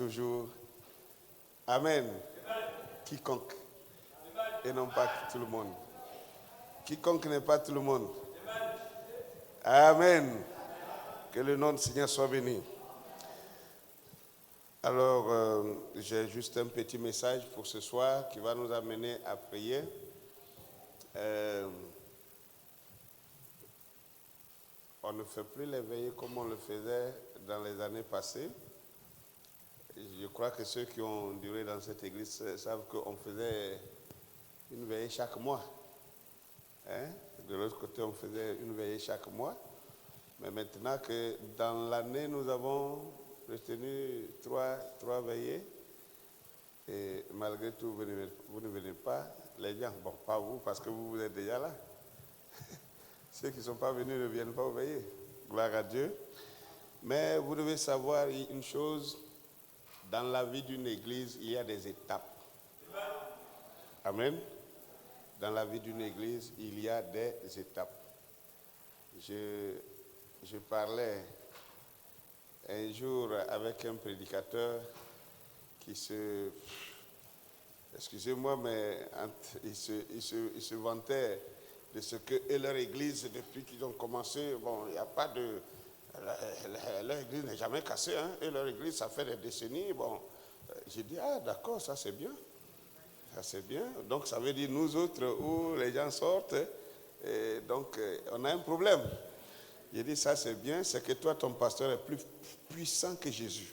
toujours. Amen. Quiconque. Et non pas tout le monde. Quiconque n'est pas tout le monde. Amen. Que le nom du Seigneur soit béni. Alors, j'ai juste un petit message pour ce soir qui va nous amener à prier. On ne fait plus les veillées comme on le faisait dans les années passées. Je crois que ceux qui ont duré dans cette église savent qu'on faisait une veillée chaque mois. De l'autre côté, on faisait une veillée chaque mois. Mais maintenant que dans l'année, nous avons retenu trois veillées. Et malgré tout, vous ne venez pas. Les gens, bon, pas vous, parce que vous êtes déjà là. Ceux qui ne sont pas venus ne viennent pas aux veillées. Gloire à Dieu. Mais vous devez savoir une chose. Dans la vie d'une église, il y a des étapes. Amen. Dans la vie d'une église, il y a des étapes. Je parlais un jour avec un prédicateur qui excusez-moi, mais il se vantait de ce que leur église, depuis qu'ils ont commencé, bon, il n'y a pas de... Leur église n'est jamais cassée, hein, et leur église, ça fait des décennies. Bon, j'ai dit, ah d'accord, ça c'est bien. Ça c'est bien. Donc ça veut dire nous autres, où les gens sortent, et donc on a un problème. J'ai dit, ça c'est bien, c'est que toi, ton pasteur est plus puissant que Jésus.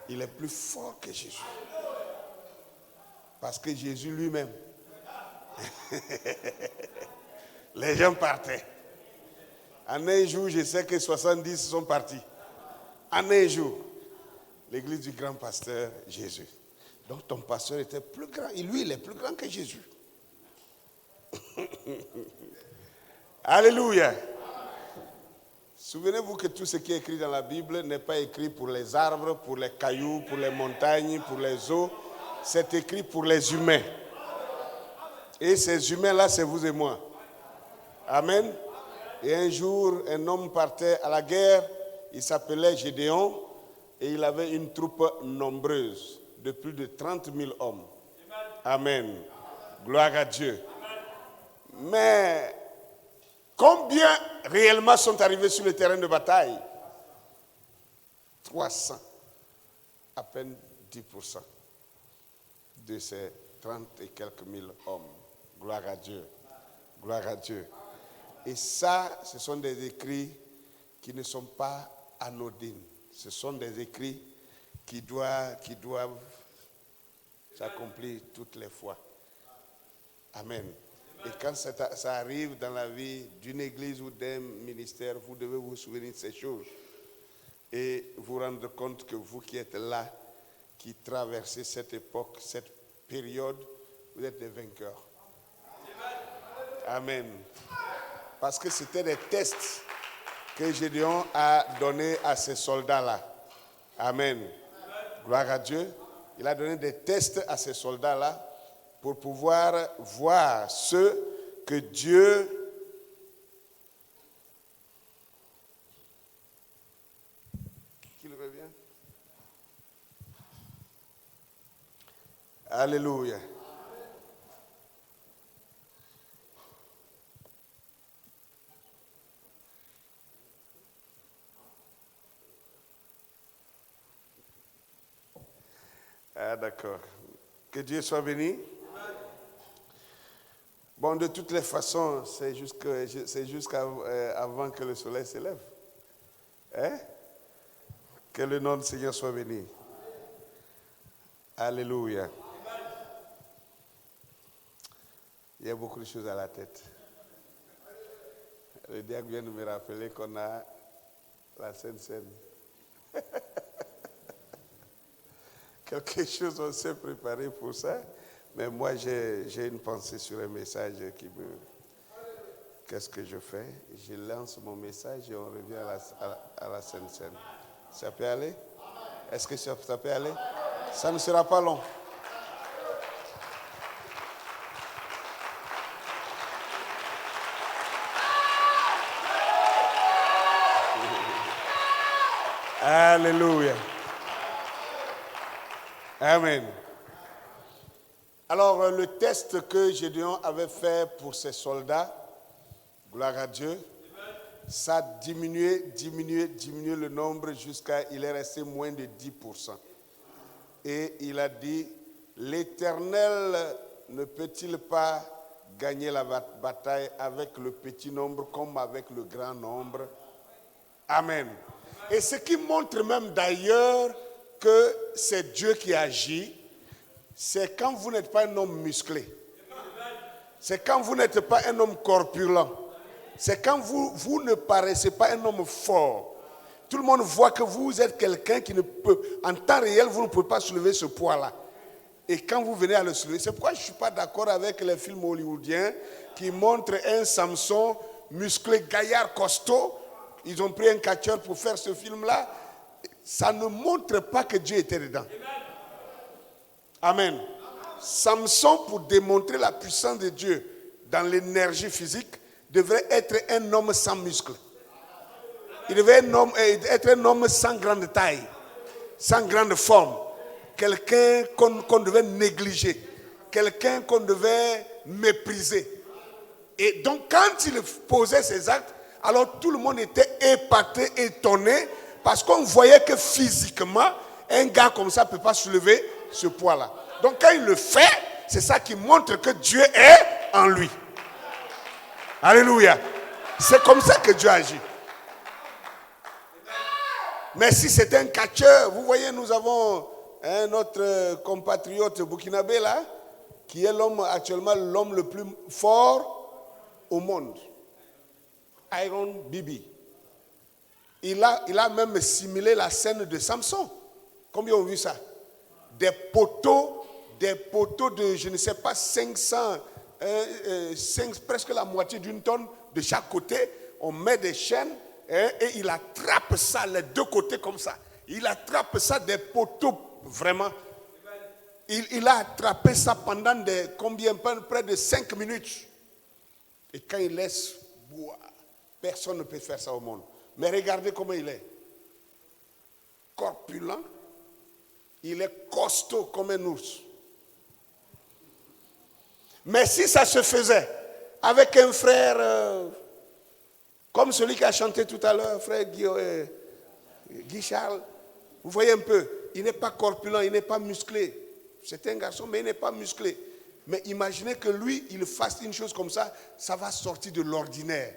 Il est plus fort que Jésus. Parce que Jésus lui-même, les gens partaient. En un jour, je sais que 70 sont partis. En un jour, l'église du grand pasteur Jésus. Donc ton pasteur était plus grand. Et lui, il est plus grand que Jésus. Alléluia. Souvenez-vous que tout ce qui est écrit dans la Bible n'est pas écrit pour les arbres, pour les cailloux, pour les montagnes, pour les eaux. C'est écrit pour les humains. Et ces humains-là, c'est vous et moi. Amen. Et un jour, un homme partait à la guerre. Il s'appelait Gédéon. Et il avait une troupe nombreuse de plus de 30 000 hommes. Amen. Gloire à Dieu. Mais combien réellement sont arrivés sur le terrain de bataille? 300. À peine 10% de ces 30 et quelques mille hommes. Gloire à Dieu. Gloire à Dieu. Et ça, ce sont des écrits qui ne sont pas anodines. Ce sont des écrits qui doivent s'accomplir toutes les fois. Amen. Et quand ça arrive dans la vie d'une église ou d'un ministère, vous devez vous souvenir de ces choses. Et vous rendre compte que vous qui êtes là, qui traversez cette époque, cette période, vous êtes des vainqueurs. Amen. Parce que c'était des tests que Gédéon a donnés à ces soldats-là. Amen. Gloire à Dieu. Il a donné des tests à ces soldats-là pour pouvoir voir ce que Dieu qu'il revient. Alléluia. Ah, d'accord. Que Dieu soit béni. Bon, de toutes les façons, c'est jusqu'avant que le soleil se lève. Hein? Que le nom du Seigneur soit béni. Alléluia. Il y a beaucoup de choses à la tête. Le diacre vient de me rappeler qu'on a la Sainte Seine. Quelque chose, on s'est préparé pour ça. Mais moi, j'ai une pensée sur un message qui me... Qu'est-ce que je fais? Je lance mon message et on revient à la Sainte Seine. Ça peut aller? Est-ce que ça peut aller? Ça ne sera pas long. Alléluia. Amen. Alors, le test que Gédéon avait fait pour ses soldats, gloire à Dieu, ça a diminué le nombre jusqu'à, il est resté moins de 10%. Et il a dit, l'Éternel ne peut-il pas gagner la bataille avec le petit nombre comme avec le grand nombre? Amen. Et ce qui montre même d'ailleurs que c'est Dieu qui agit, c'est quand vous n'êtes pas un homme musclé. C'est quand vous n'êtes pas un homme corpulent. C'est quand vous ne paraissez pas un homme fort. Tout le monde voit que vous êtes quelqu'un qui ne peut, en temps réel, vous ne pouvez pas soulever ce poids-là. Et quand vous venez à le soulever, c'est pourquoi je ne suis pas d'accord avec les films hollywoodiens qui montrent un Samson musclé, gaillard, costaud. Ils ont pris un catcheur pour faire ce film-là. Ça ne montre pas que Dieu était dedans. Amen. Samson, pour démontrer la puissance de Dieu dans l'énergie physique, devrait être un homme sans muscles. Il devait être un homme sans grande taille, sans grande forme. Quelqu'un qu'on devait négliger, quelqu'un qu'on devait mépriser. Et donc, quand il posait ses actes, alors tout le monde était épaté, étonné, parce qu'on voyait que physiquement, un gars comme ça ne peut pas soulever ce poids-là. Donc quand il le fait, c'est ça qui montre que Dieu est en lui. Alléluia. C'est comme ça que Dieu agit. Mais si c'est un catcheur, vous voyez, nous avons notre compatriote burkinabé là, qui est actuellement l'homme le plus fort au monde. Iron Bibi. Il a même simulé la scène de Samson. Combien ont vu ça? Des poteaux de, je ne sais pas, 500, presque la moitié d'une tonne de chaque côté. On met des chaînes et il attrape ça, les deux côtés comme ça. Il attrape ça des poteaux, vraiment. Il a attrapé ça pendant près de 5 minutes. Et quand il laisse boire, personne ne peut faire ça au monde. Mais regardez comment il est. Corpulent. Il est costaud comme un ours. Mais si ça se faisait avec un frère, comme celui qui a chanté tout à l'heure, frère Guy Charles, vous voyez un peu, il n'est pas corpulent, il n'est pas musclé. C'est un garçon, mais il n'est pas musclé. Mais imaginez que lui, il fasse une chose comme ça, ça va sortir de l'ordinaire.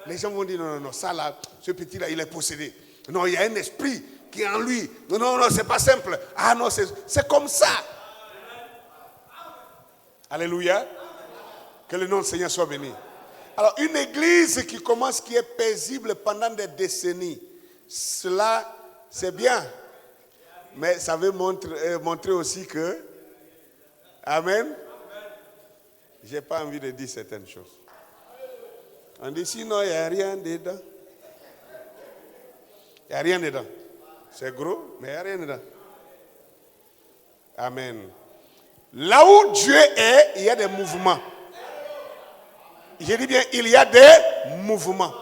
Les gens vont dire, non, ça là, ce petit-là, il est possédé. Non, il y a un esprit qui est en lui. Non, c'est pas simple. Ah non, c'est comme ça. Alléluia. Que le nom du Seigneur soit béni. Alors, une église qui est paisible pendant des décennies, cela, c'est bien. Mais ça veut montrer aussi que, amen, je n'ai pas envie de dire certaines choses. On dit sinon, il n'y a rien dedans. Il n'y a rien dedans. C'est gros, mais il n'y a rien dedans. Amen. Là où Dieu est, il y a des mouvements. Je dis bien, il y a des mouvements.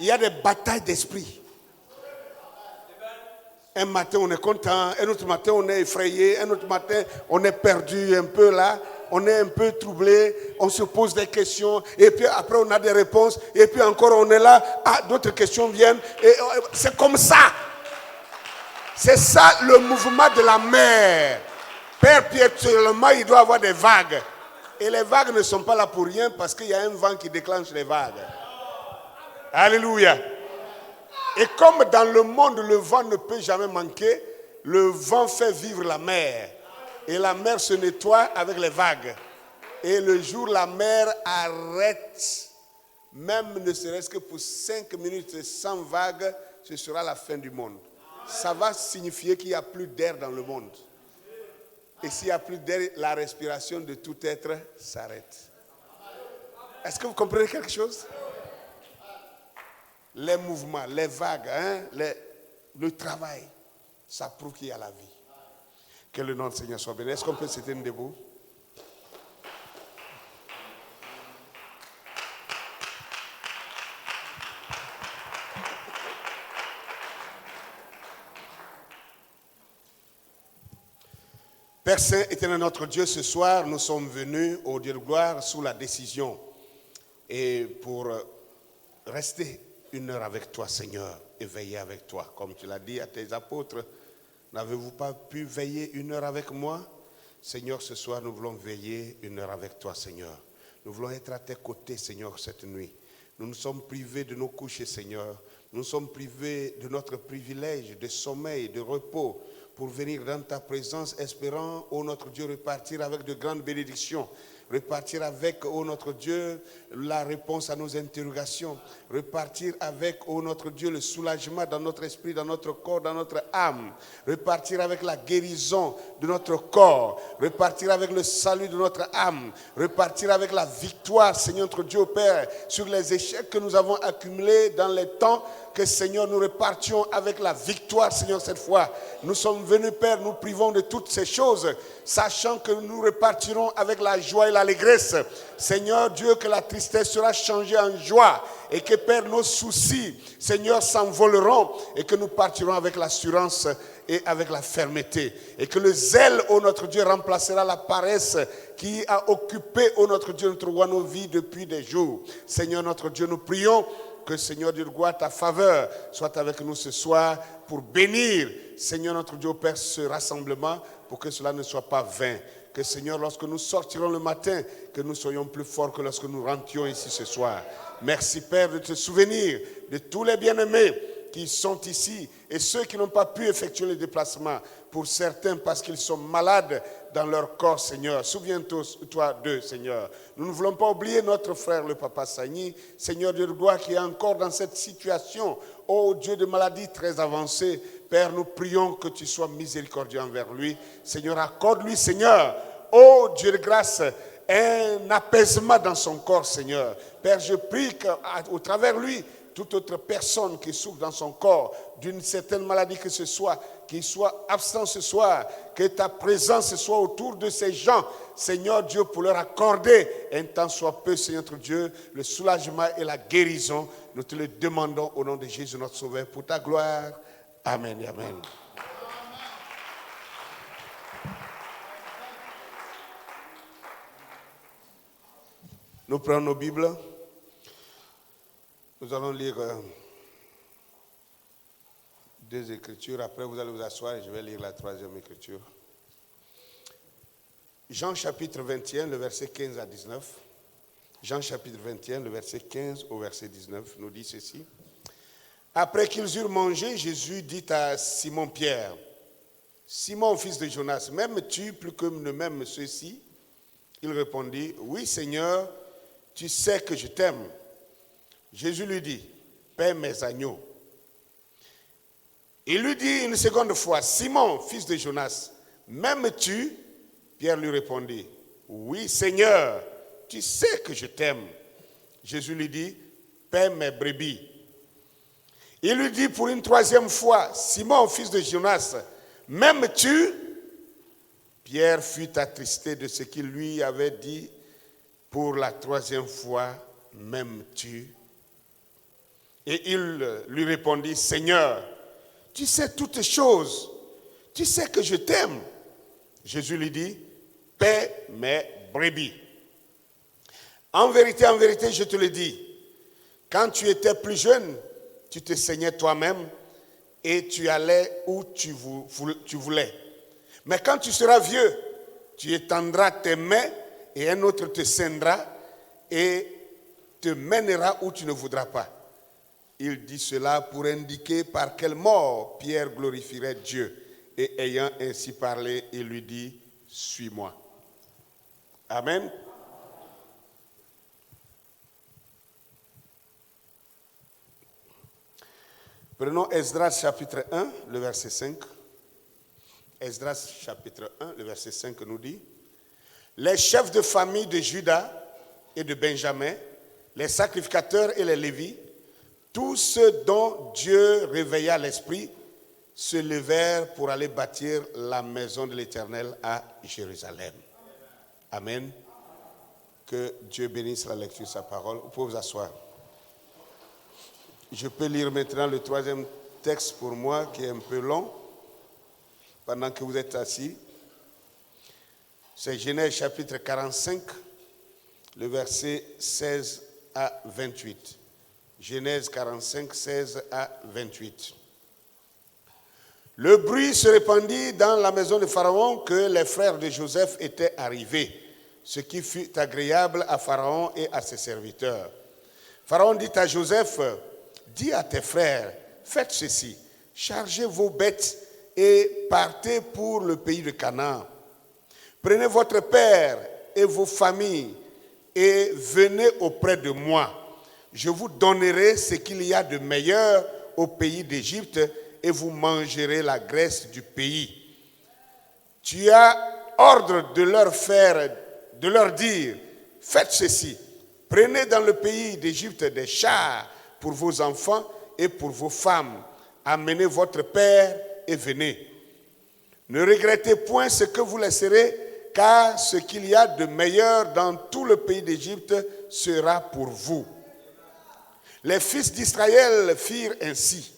Il y a des batailles d'esprit. Un matin, on est content. Un autre matin, on est effrayé. Un autre matin, on est perdu un peu là. On est un peu troublé. On se pose des questions. Et puis après, on a des réponses. Et puis encore, on est là. Ah, d'autres questions viennent. Et c'est comme ça. C'est ça le mouvement de la mer. Perpétuellement, il doit y avoir des vagues. Et les vagues ne sont pas là pour rien parce qu'il y a un vent qui déclenche les vagues. Alléluia. Et comme dans le monde, le vent ne peut jamais manquer, le vent fait vivre la mer. Et la mer se nettoie avec les vagues. Et le jour, la mer arrête, même ne serait-ce que pour 5 minutes sans vagues, ce sera la fin du monde. Ça va signifier qu'il n'y a plus d'air dans le monde. Et s'il n'y a plus d'air, la respiration de tout être s'arrête. Est-ce que vous comprenez quelque chose? Les mouvements, les vagues, le travail, ça prouve qu'il y a la vie. Que le nom du Seigneur soit béni. Est-ce qu'on peut se tenir debout? Père Saint, éternel notre Dieu, ce soir, nous sommes venus au Dieu de gloire sous la décision et pour rester 1 heure avec toi, Seigneur, et veiller avec toi. Comme tu l'as dit à tes apôtres, n'avez-vous pas pu veiller 1 heure avec moi? Seigneur, ce soir, nous voulons veiller 1 heure avec toi, Seigneur. Nous voulons être à tes côtés, Seigneur, cette nuit. Nous nous sommes privés de nos couches, Seigneur. Nous sommes privés de notre privilège de sommeil, de repos, pour venir dans ta présence, espérant, ô notre Dieu, repartir avec de grandes bénédictions. Repartir avec, ô notre Dieu, la réponse à nos interrogations. Repartir avec, ô notre Dieu, le soulagement dans notre esprit, dans notre corps, dans notre âme. Repartir avec la guérison de notre corps. Repartir avec le salut de notre âme. Repartir avec la victoire, Seigneur notre Dieu, Père, sur les échecs que nous avons accumulés dans les temps. Que, Seigneur, nous repartions avec la victoire, Seigneur, cette fois. Nous sommes venus, Père, nous privons de toutes ces choses, sachant que nous repartirons avec la joie et l'allégresse. Seigneur Dieu, que la tristesse sera changée en joie et que, Père, nos soucis, Seigneur, s'envoleront et que nous partirons avec l'assurance et avec la fermeté. Et que le zèle, ô notre Dieu, remplacera la paresse qui a occupé, ô notre Dieu, notre roi, nos vies depuis des jours. Seigneur notre Dieu, nous prions que, Seigneur Dieu de gloire, ta faveur soit avec nous ce soir pour bénir, Seigneur notre Dieu, Père, ce rassemblement, pour que cela ne soit pas vain. Que, Seigneur, lorsque nous sortirons le matin, que nous soyons plus forts que lorsque nous rentrions ici ce soir. Merci, Père, de te souvenir de tous les bien-aimés qui sont ici et ceux qui n'ont pas pu effectuer le déplacement. Pour certains, parce qu'ils sont malades dans leur corps, Seigneur. Souviens-toi d'eux, Seigneur. Nous ne voulons pas oublier notre frère, le Papa Sagni, Seigneur Dieu de gloire, qui est encore dans cette situation, ô Dieu de maladie très avancée. Père, nous prions que tu sois miséricordieux envers lui. Seigneur, accorde-lui, Seigneur, ô Dieu de grâce, un apaisement dans son corps, Seigneur. Père, je prie qu'au travers lui, toute autre personne qui souffre dans son corps d'une certaine maladie que ce soit, qui soit absent ce soir, que ta présence soit autour de ces gens, Seigneur Dieu, pour leur accorder un temps soit peu, Seigneur notre Dieu, le soulagement et la guérison. Nous te le demandons au nom de Jésus notre Sauveur, pour ta gloire. Amen et amen. Nous prenons nos Bibles. Nous allons lire 2 écritures. Après, vous allez vous asseoir et je vais lire la 3e écriture. Jean chapitre 21, le verset 15 à 19. Jean chapitre 21, le verset 15 au verset 19 nous dit ceci. Après qu'ils eurent mangé, Jésus dit à Simon-Pierre, « Simon, fils de Jonas, m'aimes-tu plus que ne m'aiment ceux-ci » Il répondit, « Oui, Seigneur, tu sais que je t'aime. » Jésus lui dit, « Paie mes agneaux. » Il lui dit une seconde fois, « Simon, fils de Jonas, m'aimes-tu » Pierre lui répondit, « Oui, Seigneur, tu sais que je t'aime. » Jésus lui dit, « Paie mes brebis. » Il lui dit pour une 3e fois, « Simon, fils de Jonas, m'aimes-tu » Pierre fut attristé de ce qu'il lui avait dit pour la 3e fois, « M'aimes-tu » Et il lui répondit, « Seigneur, tu sais toutes choses, tu sais que je t'aime. » Jésus lui dit, « Paie mes brebis. » En vérité, je te le dis, quand tu étais plus jeune, tu te saignais toi-même et tu allais où tu voulais. Mais quand tu seras vieux, tu étendras tes mains et un autre te ceindra et te mènera où tu ne voudras pas. Il dit cela pour indiquer par quelle mort Pierre glorifierait Dieu. Et ayant ainsi parlé, il lui dit, « Suis-moi. » Amen. Prenons Esdras chapitre 1, le verset 5. Esdras chapitre 1, le verset 5 nous dit, « Les chefs de famille de Juda et de Benjamin, les sacrificateurs et les Lévis, tous ceux dont Dieu réveilla l'esprit, se levèrent pour aller bâtir la maison de l'Éternel à Jérusalem. » Amen. Que Dieu bénisse la lecture de sa parole. Vous pouvez vous asseoir. Je peux lire maintenant le 3e texte pour moi, qui est un peu long, pendant que vous êtes assis. C'est Genèse chapitre 45, le verset 16 à 28. Genèse 45, 16 à 28. Le bruit se répandit dans la maison de Pharaon que les frères de Joseph étaient arrivés, ce qui fut agréable à Pharaon et à ses serviteurs. Pharaon dit à Joseph, dis à tes frères, faites ceci, chargez vos bêtes et partez pour le pays de Canaan. Prenez votre père et vos familles et venez auprès de moi. Je vous donnerai ce qu'il y a de meilleur au pays d'Égypte et vous mangerez la graisse du pays. Tu as ordre de leur dire, faites ceci, prenez dans le pays d'Égypte des chars pour vos enfants et pour vos femmes. Amenez votre père et venez. Ne regrettez point ce que vous laisserez, car ce qu'il y a de meilleur dans tout le pays d'Égypte sera pour vous. Les fils d'Israël firent ainsi.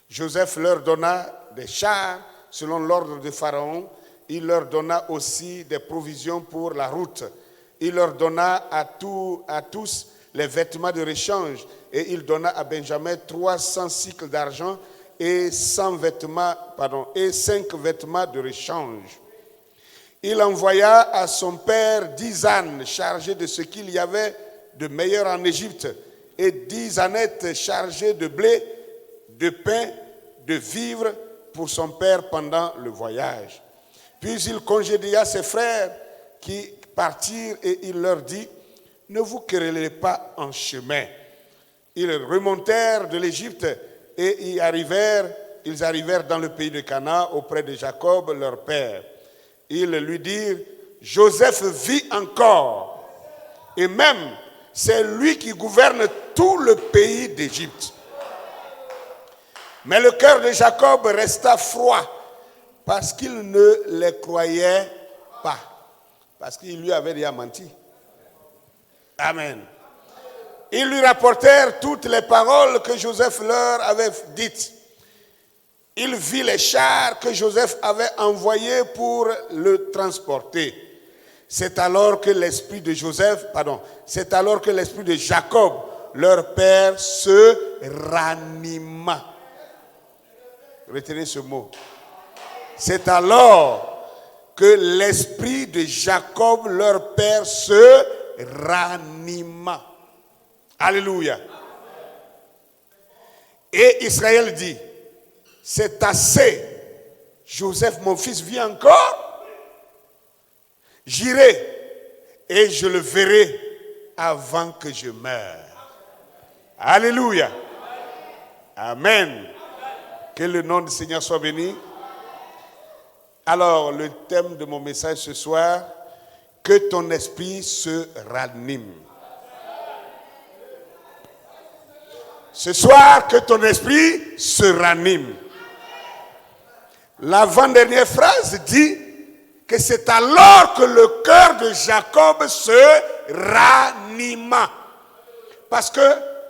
Joseph leur donna des chars selon l'ordre de Pharaon. Il leur donna aussi des provisions pour la route. Il leur donna à tous les vêtements de rechange. Et il donna à Benjamin 300 cycles d'argent et 5 vêtements de rechange. Il envoya à son père 10 ânes chargés de ce qu'il y avait de meilleur en Égypte et 10 ânettes chargées de blé, de pain, de vivres pour son père pendant le voyage. Puis il congédia ses frères qui partirent et il leur dit, ne vous querellez pas en chemin. Ils remontèrent de l'Égypte et ils arrivèrent dans le pays de Canaan auprès de Jacob, leur père. Ils lui dirent, Joseph vit encore, et même c'est lui qui gouverne tout le pays d'Égypte. Mais le cœur de Jacob resta froid, parce qu'il ne les croyait pas, parce qu'il lui avait déjà menti. Amen. Ils lui rapportèrent toutes les paroles que Joseph leur avait dites. Il vit les chars que Joseph avait envoyés pour le transporter. C'est alors que l'esprit de Jacob, leur père, se ranima. Retenez ce mot. C'est alors que l'esprit de Jacob, leur père, se ranima. Alléluia. Et Israël dit, c'est assez. Joseph, mon fils, vit encore. J'irai et je le verrai avant que je meure. Alléluia. Amen. Que le nom du Seigneur soit béni. Alors, le thème de mon message ce soir, que ton esprit se ranime. Ce soir, que ton esprit se ranime. L'avant-dernière phrase dit que c'est alors que le cœur de Jacob se ranima. Parce que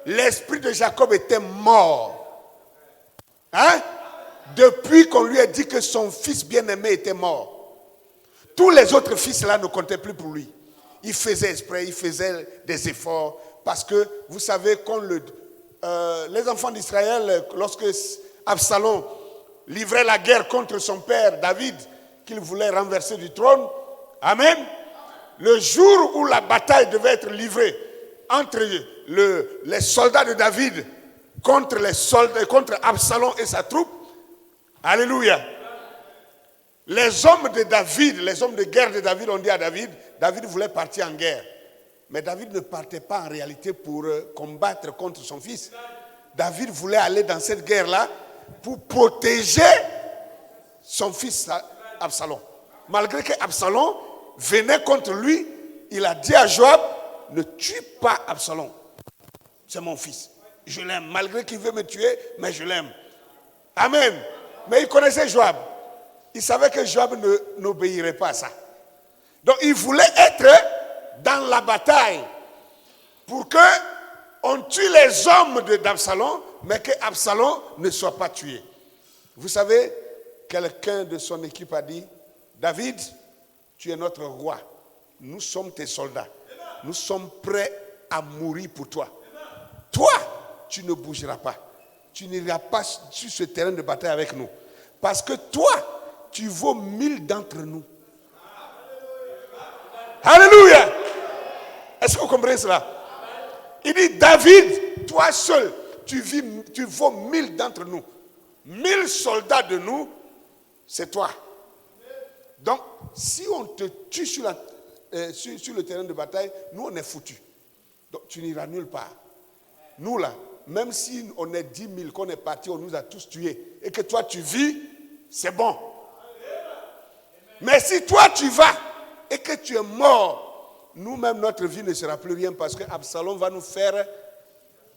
l'esprit de Jacob était mort. Hein? Depuis qu'on lui a dit que son fils bien-aimé était mort. Tous les autres fils là ne comptaient plus pour lui. Il faisait exprès, il faisait des efforts. Parce que vous savez, quand les enfants d'Israël, lorsque Absalom livrait la guerre contre son père David, qu'il voulait renverser du trône. Amen. Le jour où la bataille devait être livrée entre les soldats de David contre Absalom et sa troupe. Alléluia. Les hommes de David, les hommes de guerre de David ont dit à David voulait partir en guerre. Mais David ne partait pas en réalité pour combattre contre son fils. David voulait aller dans cette guerre-là pour protéger son fils Absalom. Malgré que Absalom venait contre lui, il a dit à Joab, ne tue pas Absalom. C'est mon fils. Je l'aime. Malgré qu'il veut me tuer, mais je l'aime. Amen. Mais il connaissait Joab. Il savait que Joab n'obéirait pas à ça. Donc il voulait être dans la bataille pour qu'on tue les hommes d'Absalom, mais qu'Absalom ne soit pas tué. Vous savez, quelqu'un de son équipe a dit, David, Tu es notre roi. Nous sommes tes soldats. Nous sommes prêts à mourir pour toi. Toi, tu ne bougeras pas. Tu n'iras pas sur ce terrain de bataille avec nous. Parce que toi, tu vaux 1000 d'entre nous. Alléluia. Est-ce que vous comprenez cela? Il dit, David, toi seul, tu vaux 1000 d'entre nous. 1000 soldats de nous, c'est toi. Donc, si on te tue sur le terrain de bataille, nous, on est foutus. Donc, tu n'iras nulle part. Nous, là, même si on est 10 000, qu'on est parti, on nous a tous tués, et que toi, tu vis, c'est bon. Mais si toi, tu vas, et que tu es mort, nous-mêmes, notre vie ne sera plus rien, parce que Absalom va nous faire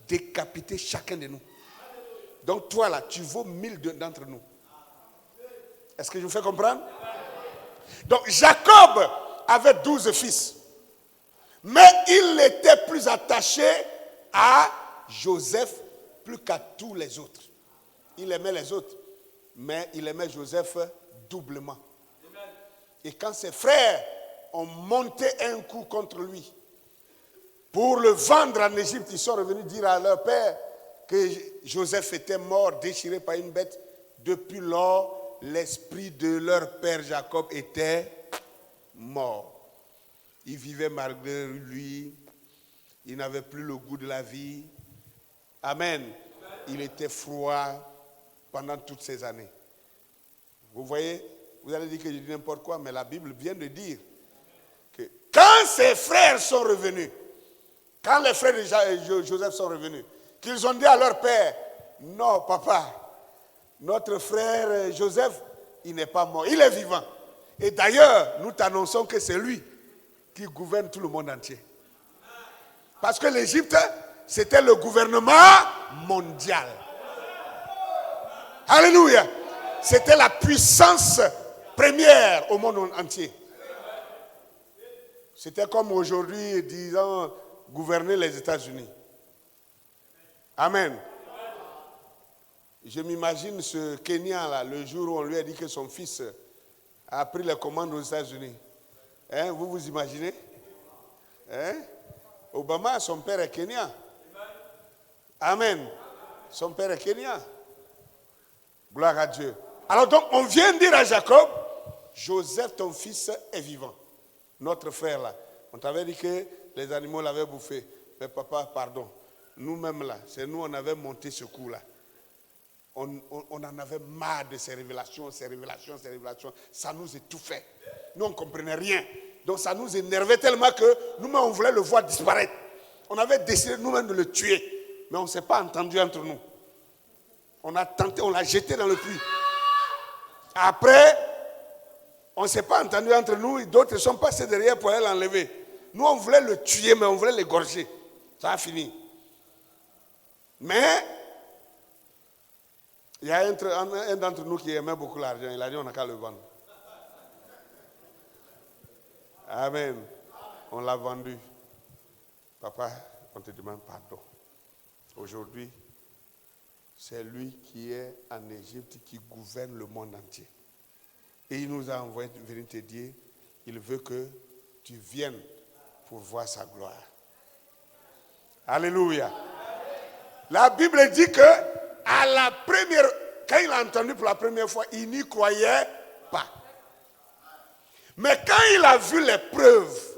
décapiter chacun de nous. Donc, toi, là, tu vaux 1000 d'entre nous. Est-ce que je vous fais comprendre? Donc, Jacob avait 12 fils. Mais il était plus attaché à Joseph plus qu'à tous les autres. Il aimait les autres, mais il aimait Joseph doublement. Et quand ses frères ont monté un coup contre lui pour le vendre en Égypte, ils sont revenus dire à leur père que Joseph était mort, déchiré par une bête. Depuis lors, l'esprit de leur père Jacob était mort. Il vivait malgré lui. Il n'avait plus le goût de la vie. Amen. Il était froid pendant toutes ces années. Vous voyez, vous allez dire que je dis n'importe quoi, mais la Bible vient de dire que quand ses frères sont revenus, quand les frères de Joseph sont revenus, qu'ils ont dit à leur père, non papa, notre frère Joseph, il n'est pas mort, il est vivant. Et d'ailleurs, nous t'annonçons que c'est lui qui gouverne tout le monde entier. Parce que l'Égypte, c'était le gouvernement mondial. Alléluia. C'était la puissance première au monde entier. C'était comme aujourd'hui, disons, gouverner les États-Unis. Amen. Je m'imagine ce Kenyan là, le jour où on lui a dit que son fils a pris les commandes aux États-Unis. Hein, vous vous imaginez? Hein? Obama, son père est Kenyan. Amen. Son père est Kenyan. Gloire à Dieu. Alors donc, on vient dire à Jacob, Joseph, ton fils, est vivant. Notre frère là, on t'avait dit que les animaux l'avaient bouffé. Mais papa, pardon. Nous-mêmes là, c'est nous, on avait monté ce coup là. On en avait marre de ces révélations. Ça nous étouffait. Nous, on ne comprenait rien. Donc ça nous énervait tellement que nous-mêmes, on voulait le voir disparaître. On avait décidé nous-mêmes de le tuer. Mais on ne s'est pas entendu entre nous. On a tenté, on l'a jeté dans le puits. Après, on ne s'est pas entendu entre nous. Et d'autres sont passés derrière pour aller l'enlever. Nous, on voulait le tuer, mais on voulait l'égorger. Ça a fini. Mais il y a un d'entre nous qui aimait beaucoup l'argent. Il a dit on n'a qu'à le vendre. Amen. On l'a vendu. Papa, on te demande pardon. Aujourd'hui, c'est lui qui est en Égypte, qui gouverne le monde entier. Et il nous a envoyé venir te dire, il veut que tu viennes pour voir sa gloire. Alléluia. La Bible dit que quand il a entendu pour la première fois, il n'y croyait pas. Mais quand il a vu les preuves,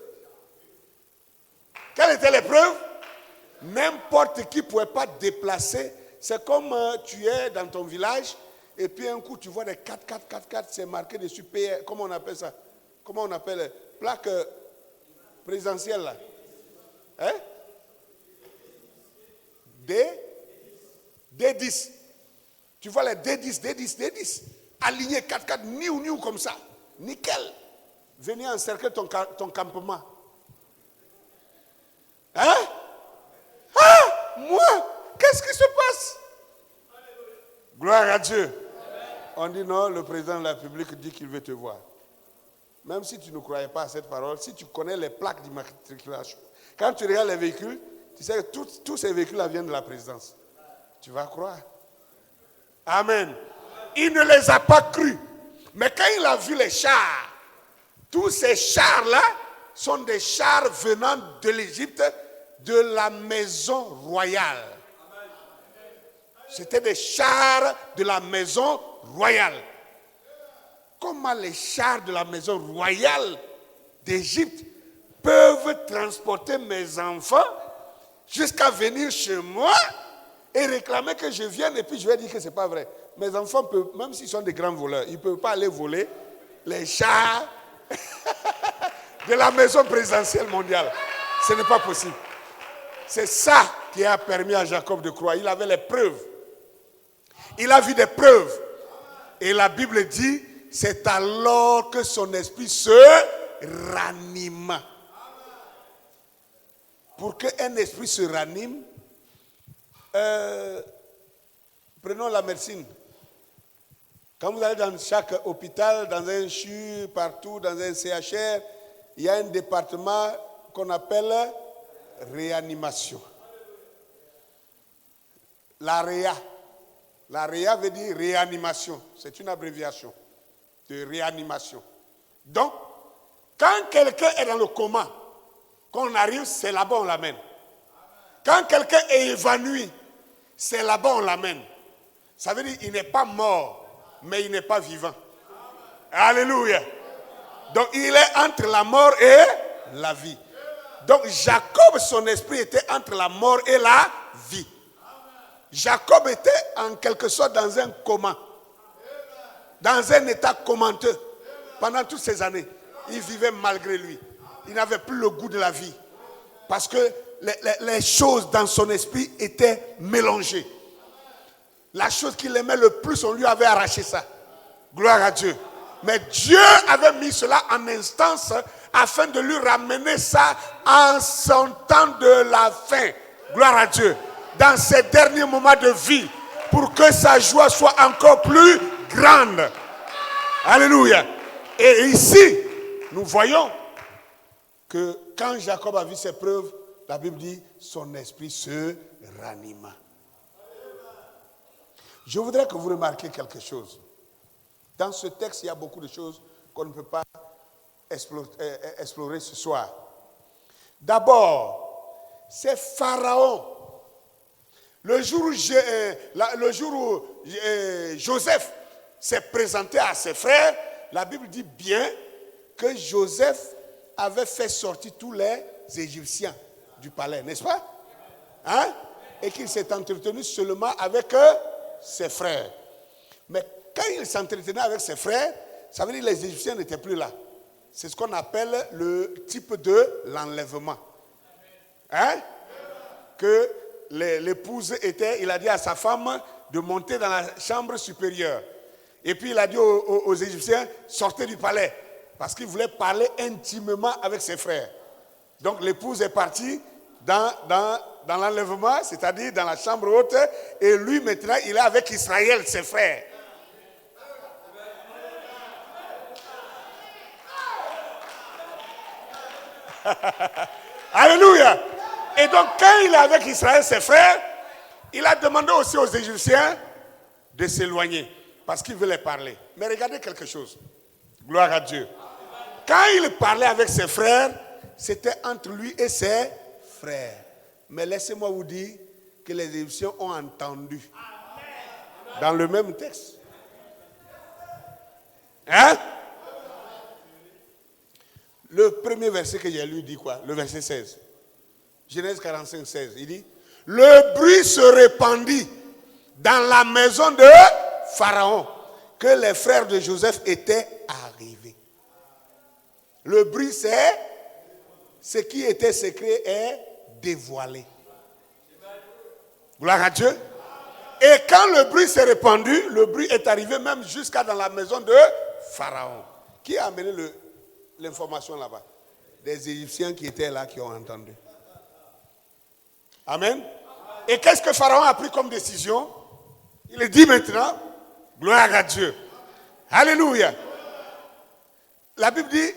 quelles étaient les preuves? N'importe qui ne pouvait pas déplacer. C'est comme tu es dans ton village et puis un coup tu vois des 4, c'est marqué dessus PR. Comment on appelle ça? Comment on appelle les plaques présidentielles là? Hein? D10. Tu vois les D10. Alignés 4, new comme ça. Nickel. Venez encercler ton campement. Hein? Ah, moi, qu'est-ce qui se passe? Gloire à Dieu. On dit non, le président de la République dit qu'il veut te voir. Même si tu ne croyais pas à cette parole, si tu connais les plaques d'immatriculation, quand tu regardes les véhicules, tu sais que tous ces véhicules-là viennent de la présidence. Tu vas croire. Amen. Il ne les a pas crus. Mais quand il a vu les chars, Tous ces chars-là sont des chars venant de l'Égypte, de la maison royale. C'était des chars de la maison royale. Comment les chars de la maison royale d'Égypte peuvent transporter mes enfants jusqu'à venir chez moi et réclamer que je vienne et puis je vais dire que ce n'est pas vrai. Mes enfants, peuvent, même s'ils sont des grands voleurs, ils ne peuvent pas aller voler les chars de la maison présidentielle mondiale. Ce n'est pas possible. C'est ça qui a permis à Jacob de croire. Il avait les preuves. Il a vu des preuves. Et la Bible dit, c'est alors que son esprit se ranima. Pour qu'un esprit se ranime, prenons la médecine. Quand vous allez dans chaque hôpital, dans un CHU, partout, dans un CHR, il y a un département qu'on appelle réanimation. La réa. La réa veut dire réanimation. C'est une abréviation de réanimation. Donc, quand quelqu'un est dans le coma, quand on arrive, c'est là-bas on l'amène. Quand quelqu'un est évanoui, c'est là-bas on l'amène. Ça veut dire qu'il n'est pas mort, mais il n'est pas vivant. Alléluia. Donc il est entre la mort et la vie. Donc Jacob, son esprit était entre la mort et la vie. Jacob était en quelque sorte dans un coma, dans un état comateux pendant toutes ces années. Il vivait malgré lui. Il n'avait plus le goût de la vie parce que les choses dans son esprit étaient mélangées. La chose qu'il aimait le plus, on lui avait arraché ça. Gloire à Dieu. Mais Dieu avait mis cela en instance afin de lui ramener ça en son temps de la fin. Gloire à Dieu. Dans ses derniers moments de vie, pour que sa joie soit encore plus grande. Alléluia. Et ici, nous voyons que quand Jacob a vu ses preuves, la Bible dit, son esprit se ranima. Je voudrais que vous remarquiez quelque chose. Dans ce texte, il y a beaucoup de choses qu'on ne peut pas explorer ce soir. D'abord, c'est Pharaon. Le jour où Joseph s'est présenté à ses frères, la Bible dit bien que Joseph avait fait sortir tous les Égyptiens du palais, n'est-ce pas? Hein? Et qu'il s'est entretenu seulement avec ses frères. Mais quand il s'entretenait avec ses frères, ça veut dire que les Égyptiens n'étaient plus là. C'est ce qu'on appelle le type de l'enlèvement. Hein? Que l'épouse était, il a dit à sa femme de monter dans la chambre supérieure. Et puis il a dit aux Égyptiens, sortez du palais. Parce qu'il voulait parler intimement avec ses frères. Donc l'épouse est partie dans l'enlèvement, c'est-à-dire dans la chambre haute. Et lui maintenant, il est avec Israël, ses frères. Alléluia. Et donc quand il est avec Israël, ses frères, il a demandé aussi aux Égyptiens de s'éloigner. Parce qu'il veut les parler. Mais regardez quelque chose. Gloire à Dieu. Quand il parlait avec ses frères, c'était entre lui et ses frères. Mais laissez-moi vous dire que les Égyptiens ont entendu. Dans le même texte. Hein? Le premier verset que j'ai lu dit quoi? Le verset 16. Genèse 45, 16. Il dit, le bruit se répandit dans la maison de Pharaon que les frères de Joseph étaient arrivés. Le bruit, c'est ce qui était secret est dévoilé. Gloire à Dieu. Et quand le bruit s'est répandu, le bruit est arrivé même jusqu'à dans la maison de Pharaon. Qui a amené l'information là-bas? Des Égyptiens qui étaient là, qui ont entendu. Amen. Et qu'est-ce que Pharaon a pris comme décision? Il dit maintenant, gloire à Dieu. Alléluia. La Bible dit,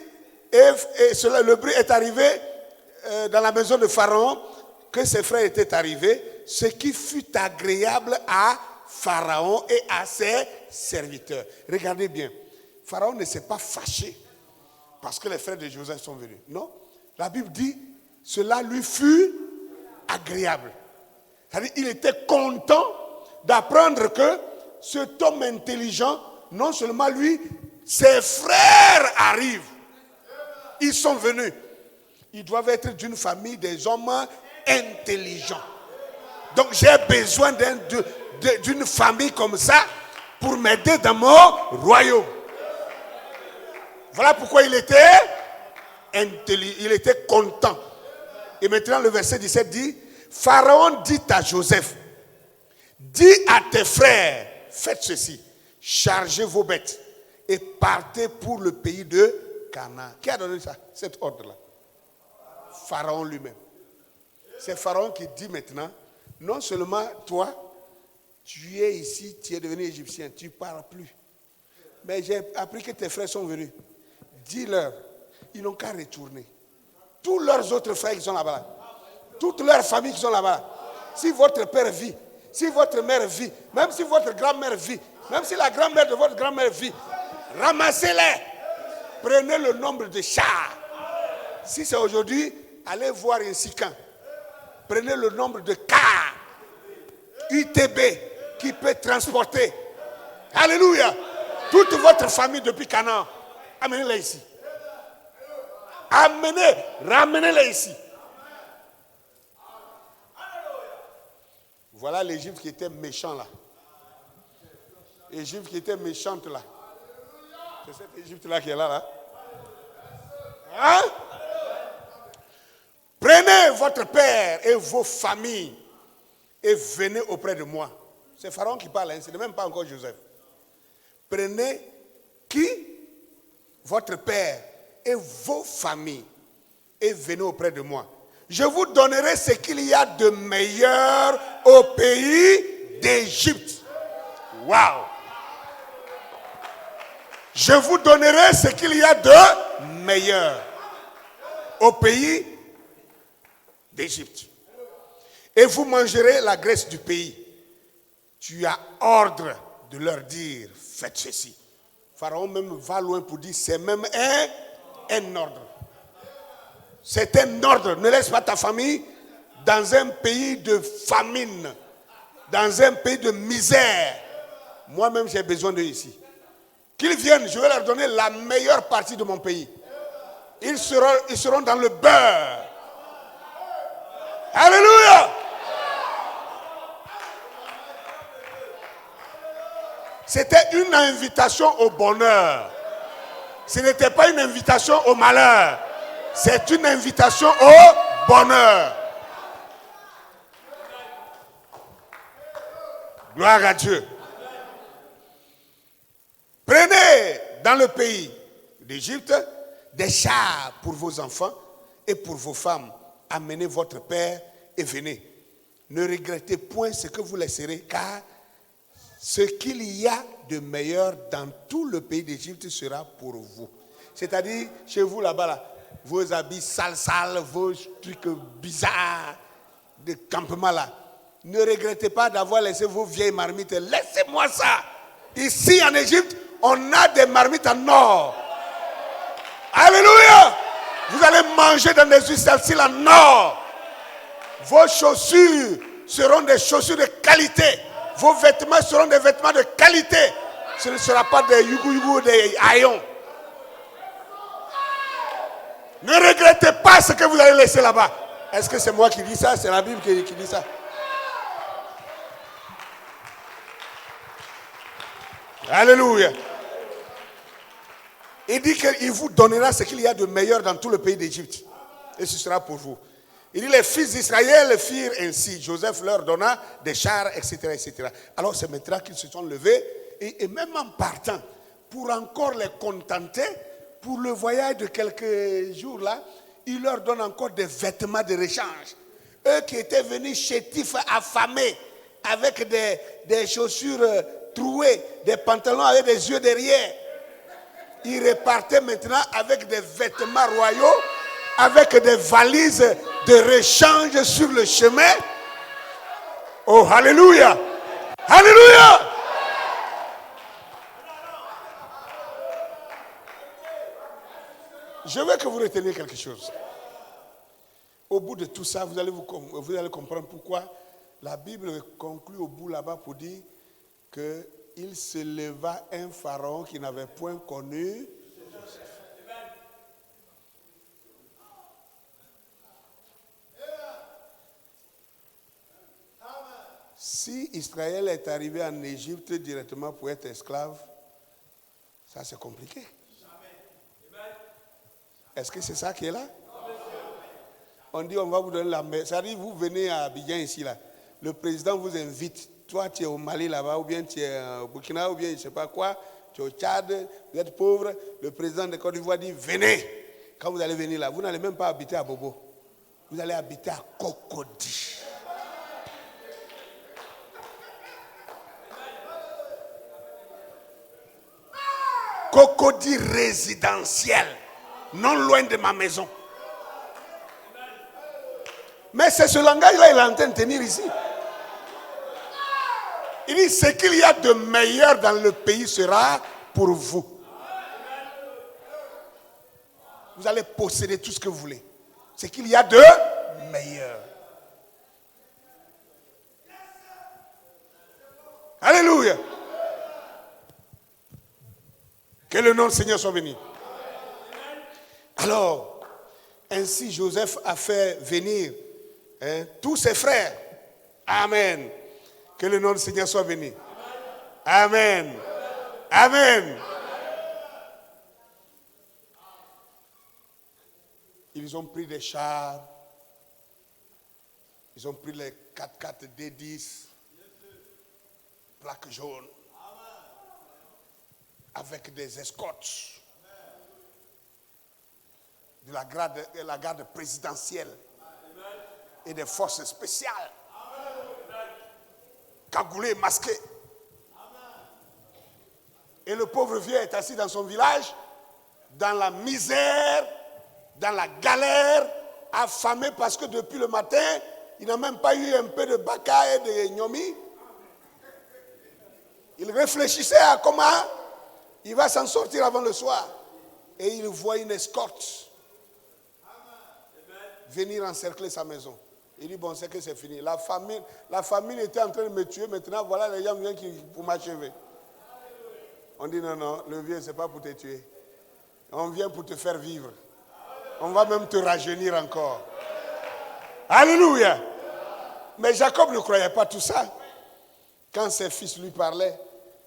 le bruit est arrivé dans la maison de Pharaon, que ses frères étaient arrivés, ce qui fut agréable à Pharaon et à ses serviteurs. Regardez bien, Pharaon ne s'est pas fâché parce que les frères de Joseph sont venus. Non, la Bible dit, cela lui fut agréable. C'est-à-dire, il était content d'apprendre que cet homme intelligent, non seulement lui, ses frères arrivent. Ils sont venus. Ils doivent être d'une famille des hommes intelligents. Donc j'ai besoin d'une famille comme ça pour m'aider dans mon royaume. Voilà pourquoi il était intelligent, il était content. Et maintenant le verset 17 dit, Pharaon dit à Joseph, dis à tes frères, faites ceci, chargez vos bêtes et partez pour le pays de Canaan. Qui a donné ça, cet ordre-là? Pharaon lui-même. C'est Pharaon qui dit maintenant, non seulement toi, tu es ici, tu es devenu égyptien, tu ne parles plus. Mais j'ai appris que tes frères sont venus. Dis-leur, ils n'ont qu'à retourner. Tous leurs autres frères qui sont là-bas, toutes leurs familles qui sont là-bas, si votre père vit, si votre mère vit, même si votre grand-mère vit, même si la grand-mère de votre grand-mère vit, ramassez-les. Prenez le nombre de chars. Si c'est aujourd'hui, allez voir un Sican. Prenez le nombre de cars UTB qui peut transporter. Alléluia. Toute votre famille depuis Canaan, amenez-les ici. Ramenez-les ici. Voilà l'Égypte qui était méchant là. L'Égypte qui était méchante là. C'est cette Égypte là qui est là. Hein? Prenez votre père et vos familles et venez auprès de moi. C'est Pharaon qui parle, hein, ce n'est même pas encore Joseph. Prenez qui? Votre père et vos familles et venez auprès de moi. Je vous donnerai ce qu'il y a de meilleur au pays d'Égypte. Waouh! Je vous donnerai ce qu'il y a de meilleur au pays d'Égypte. Et vous mangerez la graisse du pays. Tu as ordre de leur dire, faites ceci. Pharaon même va loin pour dire, c'est même un ordre. C'est un ordre. Ne laisse pas ta famille dans un pays de famine, dans un pays de misère. Moi-même, j'ai besoin d'eux ici. Qu'ils viennent, je vais leur donner la meilleure partie de mon pays. Ils seront dans le beurre. Alléluia! C'était une invitation au bonheur. Ce n'était pas une invitation au malheur. C'est une invitation au bonheur. Gloire à Dieu. Prenez dans le pays d'Égypte des chars pour vos enfants et pour vos femmes. Amenez votre père et venez. Ne regrettez point ce que vous laisserez, car ce qu'il y a de meilleur dans tout le pays d'Égypte sera pour vous. C'est-à-dire, chez vous là-bas, là, vos habits sales, vos trucs bizarres de campement là. Ne regrettez pas d'avoir laissé vos vieilles marmites. Laissez-moi ça. Ici en Égypte, on a des marmites en or. Alléluia. Vous allez manger dans des ustensiles en or. Vos chaussures seront des chaussures de qualité. Vos vêtements seront des vêtements de qualité. Ce ne sera pas des yougou, des haillons. Ne regrettez pas ce que vous allez laisser là-bas. Est-ce que c'est moi qui dis ça? C'est la Bible qui dit ça. Alléluia. Il dit qu'il vous donnera ce qu'il y a de meilleur dans tout le pays d'Égypte. Et ce sera pour vous. Il dit les fils d'Israël firent ainsi. Joseph leur donna des chars, etc. etc. Alors c'est maintenant qu'ils se sont levés. Et même en partant, pour encore les contenter, pour le voyage de quelques jours là, il leur donne encore des vêtements de rechange. Eux qui étaient venus chétifs, affamés, avec des chaussures trouées, des pantalons avec des yeux derrière. Ils repartaient maintenant avec des vêtements royaux, avec des valises de rechange sur le chemin. Oh, alléluia! Alléluia! je veux que vous reteniez quelque chose. Au bout de tout ça, vous allez comprendre pourquoi la Bible conclut au bout là-bas pour dire qu'il se leva un pharaon qui n'avait point connu. Si Israël est arrivé en Égypte directement pour être esclave, ça c'est compliqué. Est-ce que c'est ça qui est là? On dit on va vous donner la mer. Ça dit vous venez à Abidjan ici là. Le président vous invite. Toi tu es au Mali là-bas ou bien tu es au Burkina ou bien je ne sais pas quoi. Tu es au Tchad, vous êtes pauvre. Le président de Côte d'Ivoire dit venez. Quand vous allez venir là, vous n'allez même pas habiter à Bobo. Vous allez habiter à Cocody. Cocody résidentiel, non loin de ma maison. Mais c'est ce langage-là qu'il est en train de tenir ici. Il dit, ce qu'il y a de meilleur dans le pays sera pour vous. Vous allez posséder tout ce que vous voulez. Ce qu'il y a de meilleur. Alléluia. Que le nom du Seigneur soit béni. Alors, ainsi Joseph a fait venir tous ses frères. Amen. Que le nom du Seigneur soit béni. Amen. Amen. Ils ont pris des chars. Ils ont pris les 4x4 D10. Plaques jaunes. Avec des escortes. De la garde présidentielle. Et des forces spéciales. Cagoulés, masqués. Et le pauvre vieux est assis dans son village, dans la misère, dans la galère, affamé parce que depuis le matin, il n'a même pas eu un peu de baka et de gnomi. Il réfléchissait à comment il va s'en sortir avant le soir. Et il voit une escorte venir encercler sa maison. Il dit, bon, c'est que c'est fini. La famine était en train de me tuer. Maintenant, voilà, les gens viennent pour m'achever. On dit, non, non, le vieux, ce n'est pas pour te tuer. On vient pour te faire vivre. On va même te rajeunir encore. Alléluia. Mais Jacob ne croyait pas tout ça. Quand ses fils lui parlaient,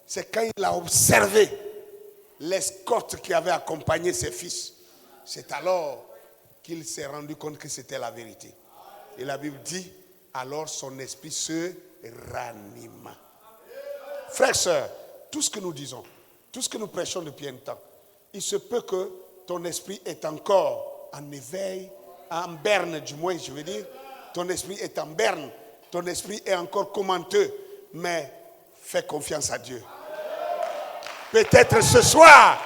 c'est quand il a observé l'escorte qui avait accompagné ses fils. C'est alors qu'il s'est rendu compte que c'était la vérité. Et la Bible dit, alors son esprit se ranima. Frères et sœurs, tout ce que nous disons, tout ce que nous prêchons depuis un temps, il se peut que ton esprit est encore en éveil, en berne du moins, je veux dire. Ton esprit est en berne, ton esprit est encore commenteux, mais fais confiance à Dieu. Peut-être ce soir,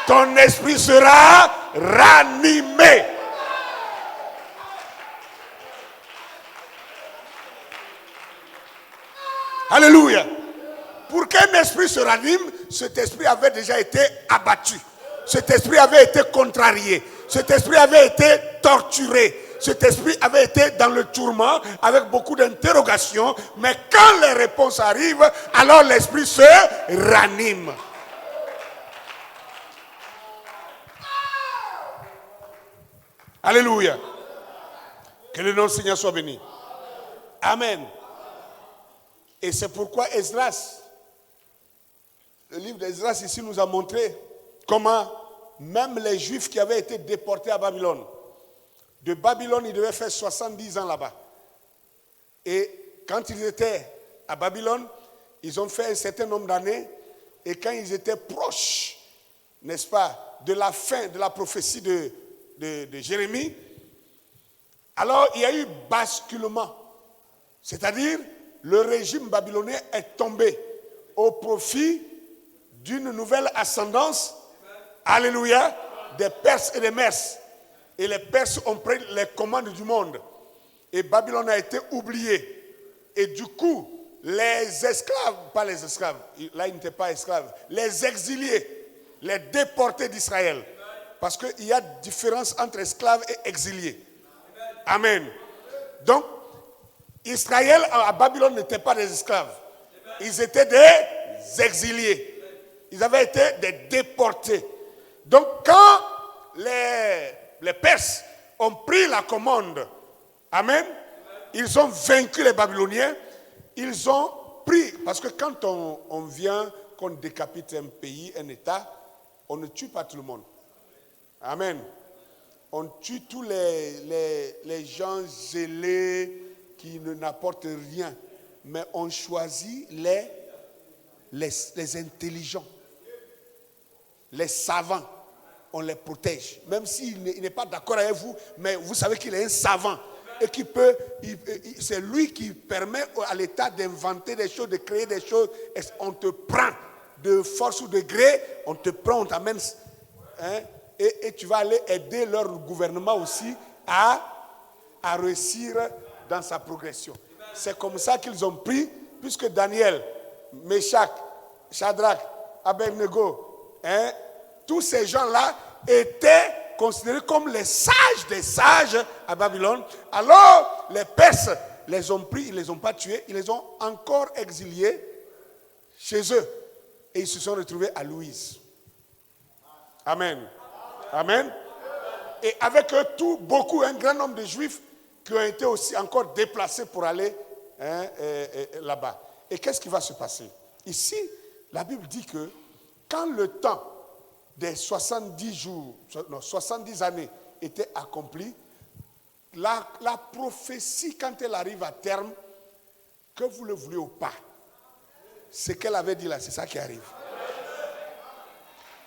ton esprit sera ranimé. Alléluia. Pour qu'un esprit se ranime, cet esprit avait déjà été abattu. Cet esprit avait été contrarié. Cet esprit avait été torturé. Cet esprit avait été dans le tourment avec beaucoup d'interrogations. Mais quand les réponses arrivent, alors l'esprit se ranime. Alléluia. Que le nom du Seigneur soit béni. Amen. Et c'est pourquoi Esdras, le livre d'Esdras ici nous a montré comment même les Juifs qui avaient été déportés à Babylone, de Babylone, ils devaient faire 70 ans là-bas. Et quand ils étaient à Babylone, ils ont fait un certain nombre d'années. Et quand ils étaient proches, n'est-ce pas, de la fin de la prophétie de Jérémie, alors il y a eu basculement. C'est-à-dire, le régime babylonien est tombé au profit d'une nouvelle ascendance, alléluia, des Perses et des Mèdes. Et les Perses ont pris les commandes du monde. Et Babylone a été oubliée. Et du coup, les esclaves, pas les esclaves, là ils n'étaient pas esclaves, les exiliés les déportés d'Israël. Parce qu'il y a différence entre esclaves et exiliés. Amen. Donc, Israël à Babylone n'était pas des esclaves. Ils étaient des exiliés. Ils avaient été des déportés. Donc, quand les Perses ont pris la commande, amen, ils ont vaincu les Babyloniens, ils ont pris, parce que quand on vient, qu'on décapite un pays, un État, on ne tue pas tout le monde. Amen. On tue tous les gens zélés qui n'apportent rien. Mais on choisit les intelligents, les savants. On les protège. Même s'il n'est pas d'accord avec vous, mais vous savez qu'il est un savant. Et qui peut, c'est lui qui permet à l'État d'inventer des choses, de créer des choses. On te prend de force ou de gré, on te prend, on t'amène. Hein, et tu vas aller aider leur gouvernement aussi à réussir dans sa progression. C'est comme ça qu'ils ont pris, puisque Daniel, Meshach, Shadrach, Abednego, hein, tous ces gens-là étaient considérés comme les sages des sages à Babylone. Alors, les Perses les ont pris, ils ne les ont pas tués, ils les ont encore exiliés chez eux. Et ils se sont retrouvés à Louise. Amen. Amen. Et avec eux, un grand nombre de Juifs qui ont été aussi encore déplacés pour aller là-bas. Et qu'est-ce qui va se passer? Ici, la Bible dit que quand le temps des 70 années était accompli, la prophétie, quand elle arrive à terme, que vous le voulez ou pas, ce qu'elle avait dit là, c'est ça qui arrive.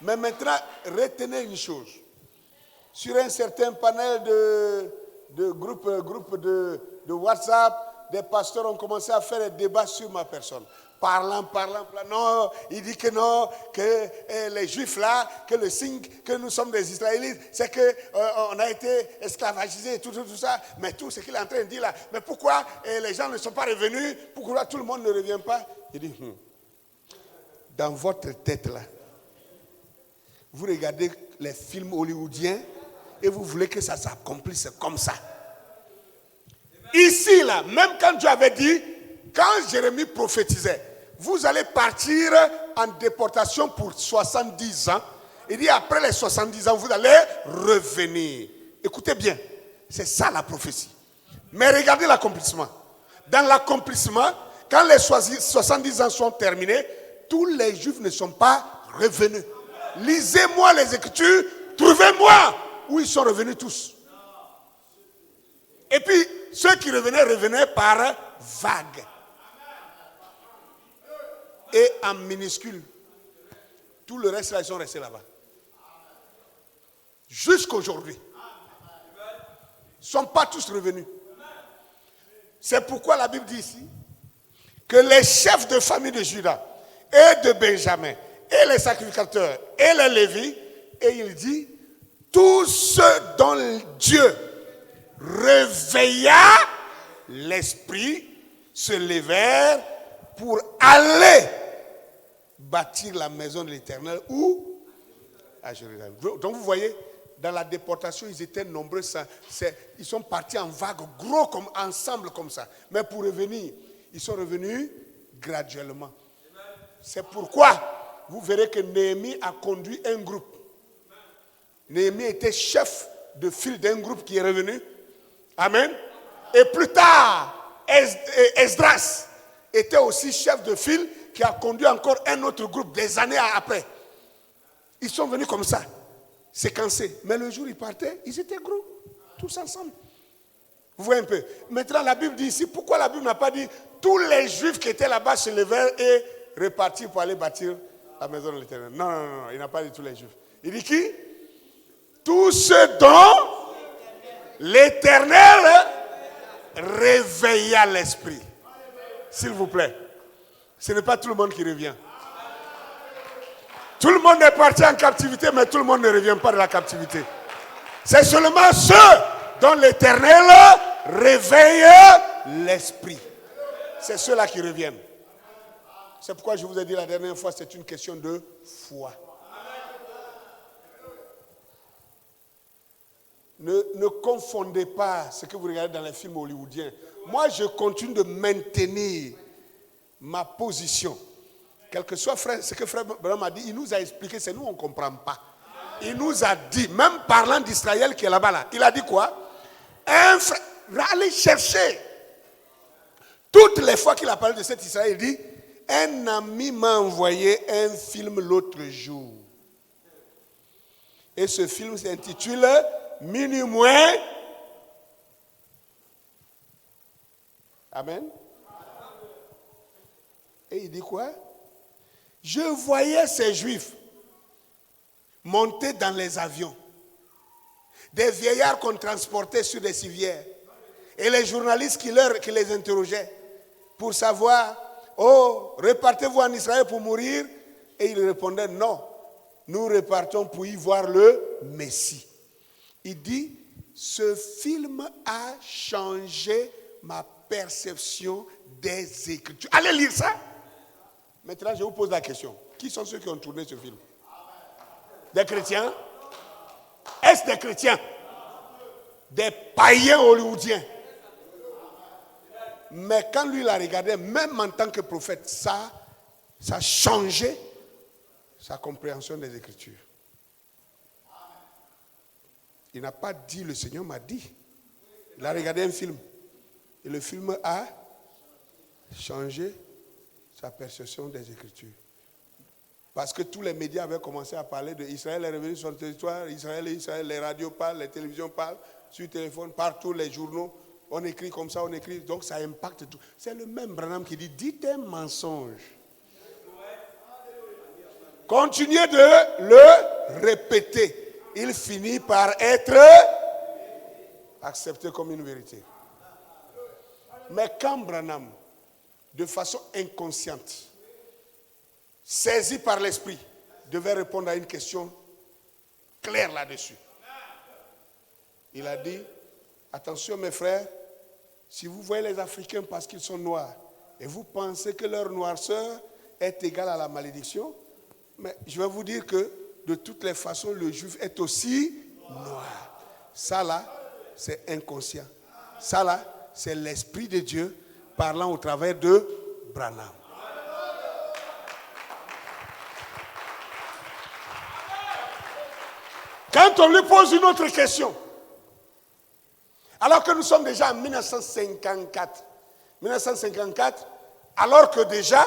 Mais maintenant, retenez une chose. Sur un certain panel de groupes de WhatsApp, des pasteurs ont commencé à faire des débats sur ma personne. Parlant. Non, il dit que non, que les Juifs là, que le signe que nous sommes des Israélites, c'est qu'on a été esclavagisés et tout ça. Mais tout ce qu'il est en train de dire là, mais pourquoi les gens ne sont pas revenus? Pourquoi tout le monde ne revient pas? Il dit, dans votre tête là, vous regardez les films hollywoodiens et vous voulez que ça s'accomplisse comme ça. Ici là, même quand Dieu avait dit, quand Jérémie prophétisait, vous allez partir en déportation pour 70 ans. Il dit après les 70 ans, vous allez revenir. Écoutez bien, c'est ça la prophétie. Mais regardez l'accomplissement. Dans l'accomplissement, quand les 70 ans sont terminés, tous les Juifs ne sont pas revenus. Lisez-moi les Écritures, trouvez-moi où ils sont revenus tous. Et puis, ceux qui revenaient par vagues. Et en minuscule. Tout le reste, là, ils sont restés là-bas. Jusqu'aujourd'hui. Ils ne sont pas tous revenus. C'est pourquoi la Bible dit ici que les chefs de famille de Juda et de Benjamin et les sacrificateurs et les Lévites, et il dit, tous ceux dont Dieu réveilla l'esprit se levèrent pour aller bâtir la maison de l'Éternel où? À Jérusalem. Donc vous voyez, dans la déportation, ils étaient nombreux. Ils sont partis en vagues, gros comme ensemble comme ça. Mais pour revenir, ils sont revenus graduellement. C'est pourquoi vous verrez que Néhémie a conduit un groupe. Néhémie était chef de file d'un groupe qui est revenu. Amen. Et plus tard, Esdras était aussi chef de file qui a conduit encore un autre groupe des années après. Ils sont venus comme ça, séquencés. Mais le jour où ils partaient, ils étaient gros, tous ensemble. Vous voyez un peu. Maintenant, la Bible dit ici, pourquoi la Bible n'a pas dit tous les Juifs qui étaient là-bas se levèrent et repartirent pour aller bâtir la maison de l'Éternel? Non, il n'a pas dit tous les Juifs. Il dit qui? Tous ceux dont l'Éternel réveilla l'esprit. S'il vous plaît. Ce n'est pas tout le monde qui revient. Tout le monde est parti en captivité, mais tout le monde ne revient pas de la captivité. C'est seulement ceux dont l'Éternel réveille l'esprit. C'est ceux-là qui reviennent. C'est pourquoi je vous ai dit la dernière fois, c'est une question de foi. Ne confondez pas ce que vous regardez dans les films hollywoodiens. Moi, je continue de maintenir ma position. Quel que soit ce que frère Branham a dit, il nous a expliqué, c'est nous, on ne comprend pas. Il nous a dit, même parlant d'Israël qui est là-bas, là, il a dit quoi? Un frère, allez chercher. Toutes les fois qu'il a parlé de cet Israël, il dit, un ami m'a envoyé un film l'autre jour. Et ce film s'intitule Minuit moins. Amen. Et il dit quoi? Je voyais ces Juifs monter dans les avions. Des vieillards qu'on transportait sur des civières. Et les journalistes qui les interrogeaient pour savoir, oh, repartez-vous en Israël pour mourir? Et ils répondaient, non, nous repartons pour y voir le Messie. Il dit, ce film a changé ma perception des Écritures. Allez lire ça. Maintenant, je vous pose la question. Qui sont ceux qui ont tourné ce film? Des chrétiens? Est-ce des chrétiens? Des païens hollywoodiens? Mais quand lui l'a regardé, même en tant que prophète, ça a changé sa compréhension des Écritures. Il n'a pas dit, le Seigneur m'a dit. Il a regardé un film. Et le film a changé sa perception des Écritures. Parce que tous les médias avaient commencé à parler d'Israël est revenu sur le territoire, Israël, les radios parlent, les télévisions parlent, sur le téléphone, partout, les journaux, on écrit comme ça, on écrit, donc ça impacte tout. C'est le même Branham qui dit, dites un mensonge. Continuez de le répéter. Il finit par être accepté comme une vérité. Mais quand Branham, de façon inconsciente, saisi par l'esprit, devait répondre à une question claire là-dessus, il a dit, attention mes frères, si vous voyez les Africains parce qu'ils sont noirs, et vous pensez que leur noirceur est égale à la malédiction, mais je vais vous dire que de toutes les façons, le juif est aussi noir. Ça là, c'est inconscient. Ça là, c'est l'Esprit de Dieu parlant au travers de Branham. Quand on lui pose une autre question, alors que nous sommes déjà en 1954, alors que déjà,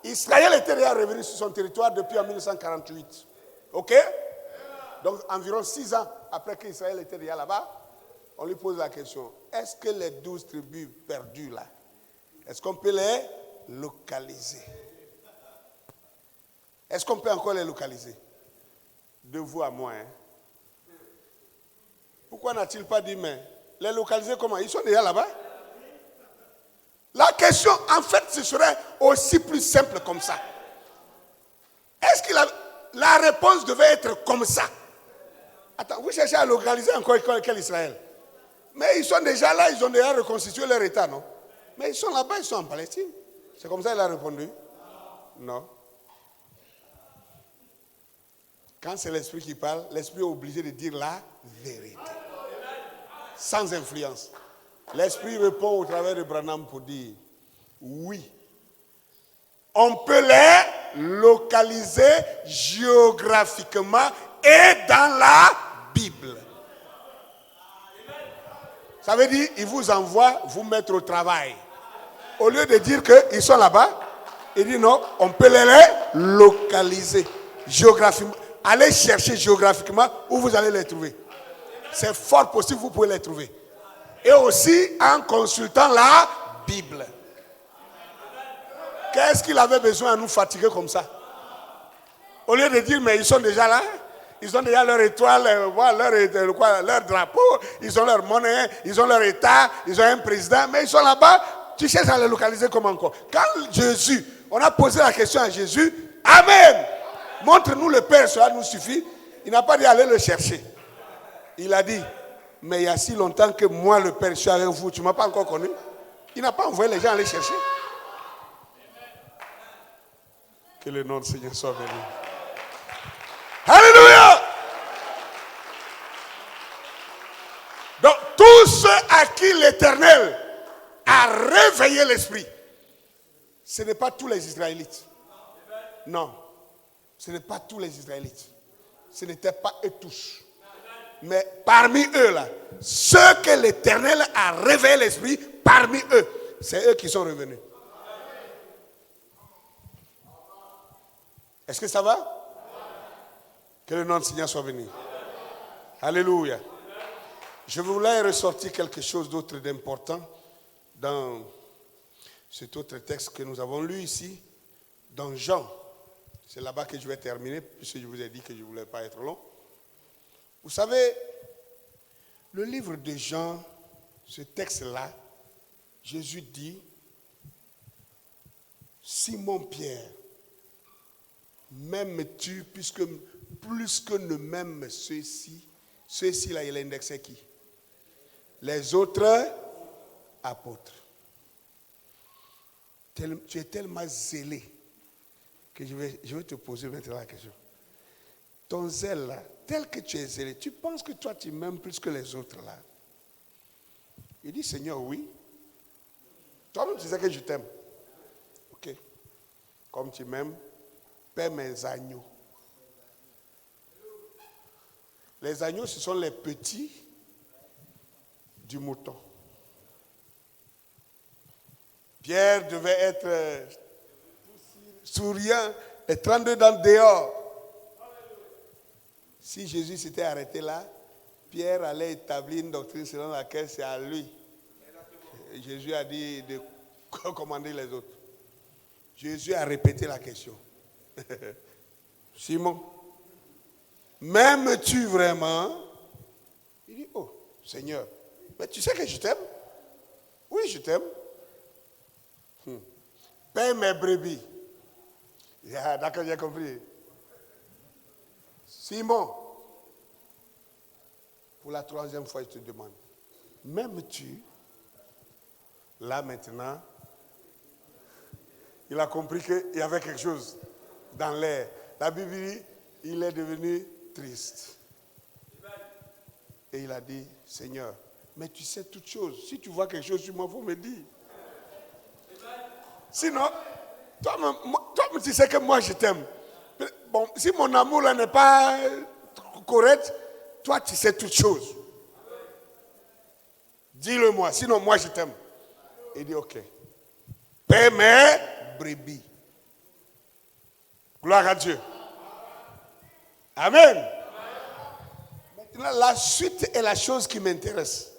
Israël était déjà revenu sur son territoire depuis en 1948. Ok? Donc environ 6 ans après qu'Israël était déjà là-bas, on lui pose la question, est-ce que les 12 tribus perdues là, est-ce qu'on peut les localiser? Est-ce qu'on peut encore les localiser? De vous à moi, hein? Pourquoi n'a-t-il pas dit, mais les localiser comment? Ils sont déjà là-bas. La question, en fait, ce serait aussi plus simple comme ça. Est-ce que la réponse devait être comme ça? Attends, vous cherchez à localiser encore quel Israël? Mais ils sont déjà là, ils ont déjà reconstitué leur État, non? Mais ils sont là-bas, ils sont en Palestine. C'est comme ça qu'il a répondu? Non. Quand c'est l'Esprit qui parle, l'Esprit est obligé de dire la vérité. Sans influence. L'Esprit répond au travers de Branham pour dire, oui, on peut les localiser géographiquement et dans la Bible. Ça veut dire, il vous envoie vous mettre au travail. Au lieu de dire qu'ils sont là-bas, il dit non, on peut les localiser géographiquement. Allez chercher géographiquement où vous allez les trouver. C'est fort possible, vous pouvez les trouver. Et aussi en consultant la Bible. Qu'est-ce qu'il avait besoin à nous fatiguer comme ça? Au lieu de dire, mais ils sont déjà là, ils ont déjà leur étoile, leur drapeau, ils ont leur monnaie, ils ont leur état, ils ont un président, mais ils sont là-bas, tu cherches à les localiser comme encore. Quand Jésus, on a posé la question à Jésus, Amen, montre-nous le Père, cela nous suffit. Il n'a pas dit aller le chercher. Il a dit, mais il y a si longtemps que moi, le Père, je suis avec vous, tu ne m'as pas encore connu. Il n'a pas envoyé les gens aller chercher. Que le nom du Seigneur soit béni. Alléluia! l'Éternel a réveillé l'esprit, ce n'est pas tous les Israélites. Non, ce n'est pas tous les Israélites. Ce n'était pas eux tous. Mais parmi eux là, ceux que l'Éternel a réveillé l'esprit, parmi eux, c'est eux qui sont revenus. Est-ce que ça va? Que le nom du Seigneur soit béni. Alléluia. Je voulais ressortir quelque chose d'autre d'important dans cet autre texte que nous avons lu ici, dans Jean. C'est là-bas que je vais terminer, puisque je vous ai dit que je ne voulais pas être long. Vous savez, le livre de Jean, ce texte-là, Jésus dit, Simon-Pierre, m'aimes-tu puisque plus que ne m'aiment ceux-ci, ceux-ci là, il a indexé qui? Les autres apôtres. Tu es tellement zélé que je vais te poser maintenant la question. Ton zèle là, tel que tu es zélé, tu penses que toi tu m'aimes plus que les autres là? Il dit, Seigneur, oui. Toi-même tu sais que je t'aime. Ok. Comme tu m'aimes, paie mes agneaux. Les agneaux, ce sont les petits du mouton. Pierre devait être souriant et 32 dents dehors. Si Jésus s'était arrêté là, Pierre allait établir une doctrine selon laquelle c'est à lui. Et Jésus a dit de commander les autres. Jésus a répété la question. Simon, m'aimes-tu vraiment? Il dit, oh Seigneur, mais tu sais que je t'aime? Oui, je t'aime. Paie mes brebis. Ah, d'accord, j'ai compris. Simon, pour la troisième fois, je te demande, m'aimes-tu? Là maintenant, il a compris qu'il y avait quelque chose dans l'air. La Bible dit, il est devenu triste. Et il a dit, Seigneur, mais tu sais toutes choses. Si tu vois quelque chose sur moi, il faut me dire. Sinon, toi, tu sais que moi, je t'aime. Bon, si mon amour là n'est pas correct, toi, tu sais toutes choses. Dis-le-moi, sinon moi, je t'aime. Il dit, ok. Paie mes brebis. Gloire à Dieu. Amen. Maintenant, la suite est la chose qui m'intéresse.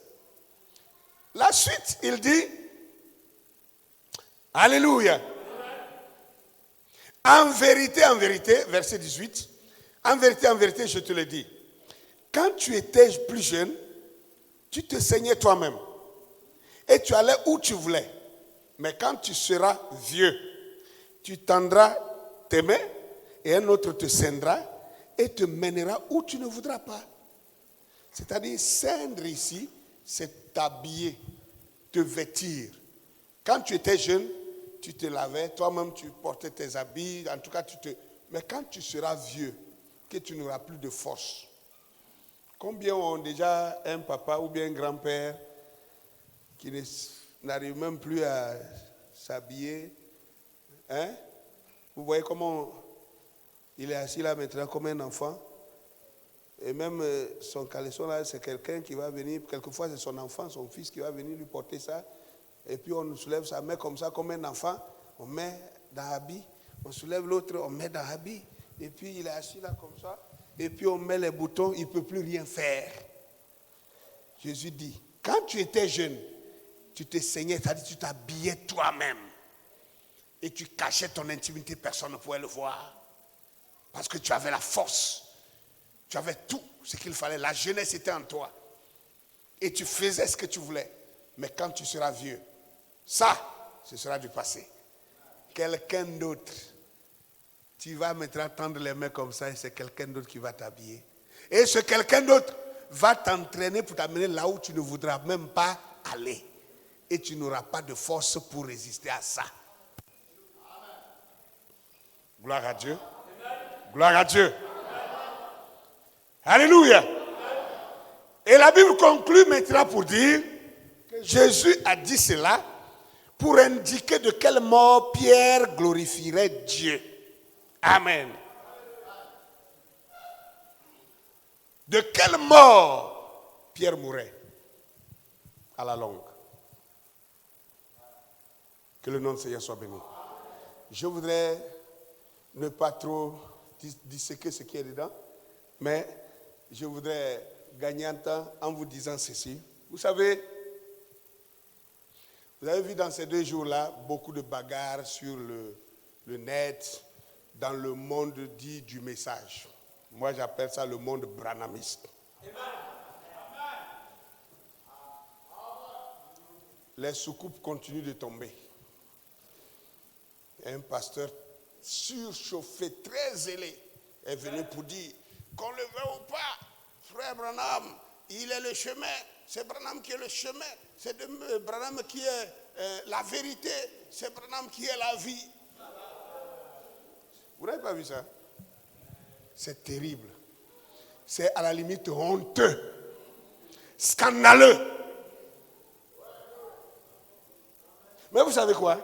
La suite, il dit, Alléluia. En vérité, verset 18, en vérité, je te le dis, quand tu étais plus jeune, tu te saignais toi-même et tu allais où tu voulais. Mais quand tu seras vieux, tu tendras tes mains et un autre te ceindra et te mènera où tu ne voudras pas. C'est-à-dire, ceindre ici, c'est t'habiller, te vêtir. Quand tu étais jeune, tu te lavais, toi-même tu portais tes habits, en tout cas Mais quand tu seras vieux, que tu n'auras plus de force. Combien ont déjà un papa ou bien un grand-père qui n'arrive même plus à s'habiller? Hein? Vous voyez comment il est assis là maintenant comme un enfant? Et même son caleçon là, c'est quelqu'un qui va venir, quelquefois c'est son enfant, son fils qui va venir lui porter ça. Et puis on soulève sa main comme ça, comme un enfant, on met dans l'habit, on soulève l'autre, on met dans l'habit, et puis il est assis là comme ça, et puis on met les boutons, il ne peut plus rien faire. Jésus dit, quand tu étais jeune, tu te saignais, c'est-à-dire tu t'habillais toi-même, et tu cachais ton intimité, personne ne pouvait le voir, parce que tu avais la force, tu avais tout ce qu'il fallait, la jeunesse était en toi, et tu faisais ce que tu voulais. Mais quand tu seras vieux, ça, ce sera du passé. Quelqu'un d'autre, tu vas maintenant tendre les mains comme ça et c'est quelqu'un d'autre qui va t'habiller. Et ce quelqu'un d'autre va t'entraîner pour t'amener là où tu ne voudras même pas aller. Et tu n'auras pas de force pour résister à ça. Gloire à Dieu. Gloire à Dieu. Alléluia. Et la Bible conclut maintenant pour dire que Jésus a dit cela pour indiquer de quelle mort Pierre glorifierait Dieu. Amen. De quelle mort Pierre mourrait à la longue. Que le nom du Seigneur soit béni. Je voudrais ne pas trop disséquer ce qui est dedans, mais je voudrais gagner un temps en vous disant ceci. Vous savez, vous avez vu dans ces 2 jours-là beaucoup de bagarres sur le net, dans le monde dit du message. Moi, j'appelle ça le monde branhamiste. Les soucoupes continuent de tomber. Un pasteur surchauffé, très zélé, est venu pour dire qu'on le veut ou pas, frère Branham, il est le chemin. C'est Branham qui est le chemin. C'est Branham qui est la vérité. C'est Branham qui est la vie. Vous n'avez pas vu ça? C'est terrible. C'est à la limite honteux, scandaleux. Mais vous savez quoi?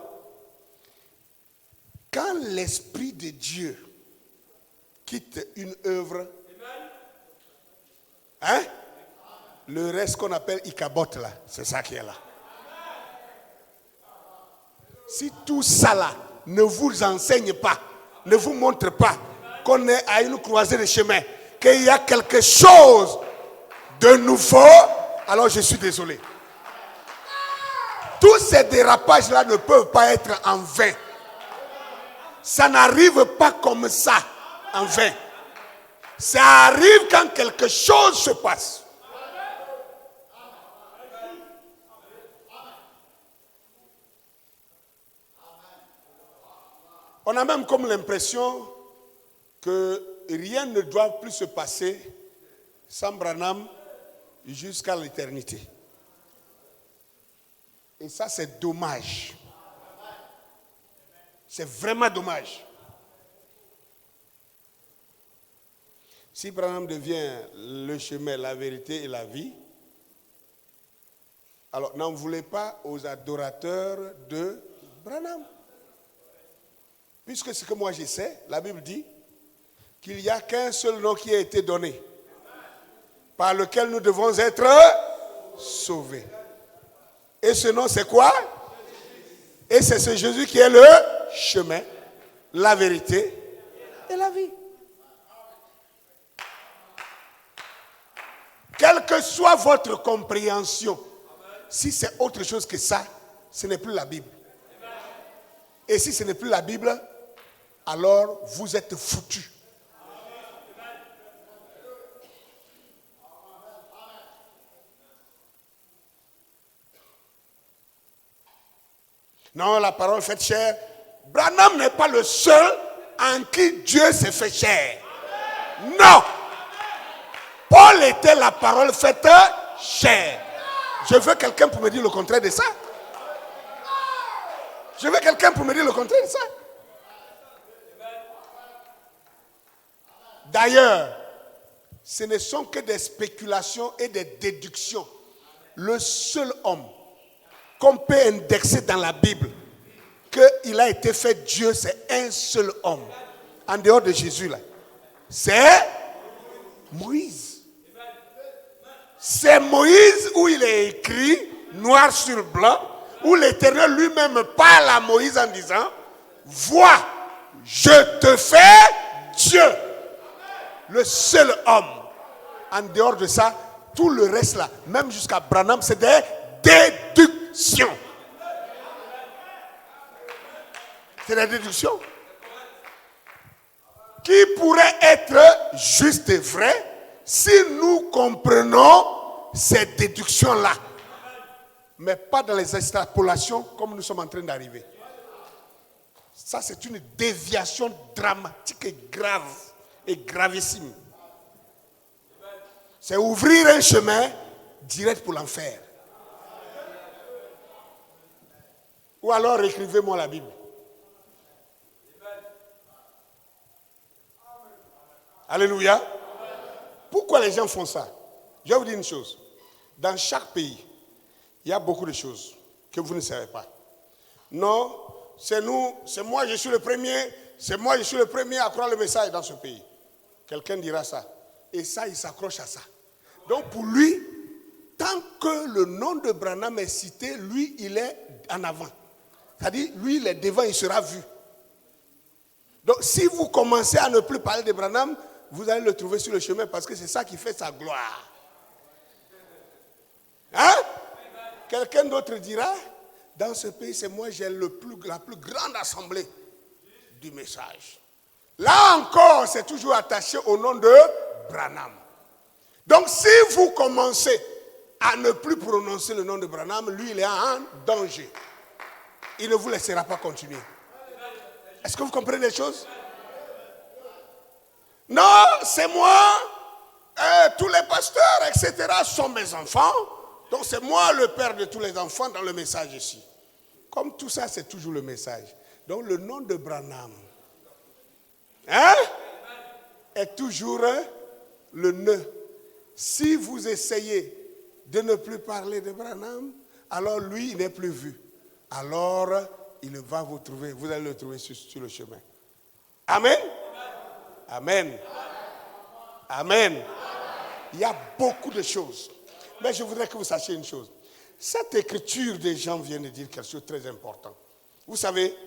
Quand l'Esprit de Dieu quitte une œuvre, hein? Le reste qu'on appelle Ichabod là, c'est ça qui est là. Si tout ça là ne vous enseigne pas, ne vous montre pas qu'on est à une croisée de chemin, qu'il y a quelque chose de nouveau, alors je suis désolé. Tous ces dérapages là ne peuvent pas être en vain. Ça n'arrive pas comme ça, en vain. Ça arrive quand quelque chose se passe. On a même comme l'impression que rien ne doit plus se passer sans Branham jusqu'à l'éternité. Et ça, c'est dommage. C'est vraiment dommage. Si Branham devient le chemin, la vérité et la vie, alors n'en voulez pas aux adorateurs de Branham. Puisque ce que moi je sais, la Bible dit qu'il n'y a qu'un seul nom qui a été donné, par lequel nous devons être sauvés. Et ce nom c'est quoi? Et c'est ce Jésus qui est le chemin, la vérité et la vie. Quelle que soit votre compréhension, si c'est autre chose que ça, ce n'est plus la Bible. Et si ce n'est plus la Bible, alors vous êtes foutus. Non, la parole faite chair. Branham n'est pas le seul en qui Dieu s'est fait chair. Non. Paul était la parole faite chair. Je veux quelqu'un pour me dire le contraire de ça. Je veux quelqu'un pour me dire le contraire de ça. D'ailleurs, ce ne sont que des spéculations et des déductions. Le seul homme qu'on peut indexer dans la Bible qu'il a été fait Dieu, c'est un seul homme. En dehors de Jésus, là. C'est Moïse. C'est Moïse où il est écrit, noir sur blanc, où l'Éternel lui-même parle à Moïse en disant, vois, je te fais Dieu. Le seul homme. En dehors de ça, tout le reste là, même jusqu'à Branham, c'est des déductions. C'est des déductions qui pourraient être justes et vraies si nous comprenons ces déductions-là. Mais pas dans les extrapolations comme nous sommes en train d'arriver. Ça, c'est une déviation dramatique et grave et gravissime. C'est ouvrir un chemin direct pour l'enfer. Ou alors écrivez-moi la Bible. Alléluia. Pourquoi les gens font ça? Je vais vous dire une chose. Dans chaque pays, Il y a beaucoup de choses que vous ne savez pas. Non, c'est moi, je suis le premier, c'est moi, je suis le premier à croire le message dans ce pays. Quelqu'un dira ça. Et ça, il s'accroche à ça. Donc pour lui, tant que le nom de Branham est cité, lui, il est en avant. C'est-à-dire, lui, il est devant, il sera vu. Donc si vous commencez à ne plus parler de Branham, vous allez le trouver sur le chemin parce que c'est ça qui fait sa gloire. Hein? Quelqu'un d'autre dira, dans ce pays, c'est moi, j'ai la plus grande assemblée du message. Là encore, c'est toujours attaché au nom de Branham. Donc si vous commencez à ne plus prononcer le nom de Branham, lui, il est en danger. Il ne vous laissera pas continuer. Est-ce que vous comprenez les choses? Non, c'est moi, tous les pasteurs, etc. sont mes enfants. Donc c'est moi le père de tous les enfants dans le message ici. Comme tout ça, c'est toujours le message. Donc le nom de Branham est toujours le nœud. Si vous essayez de ne plus parler de Branham, alors lui, il n'est plus vu. Alors, il va vous trouver, vous allez le trouver sur le chemin. Amen. Amen. Amen. Il y a beaucoup de choses. Mais je voudrais que vous sachiez une chose. Cette écriture des gens vient de dire quelque chose de très important. Vous savez,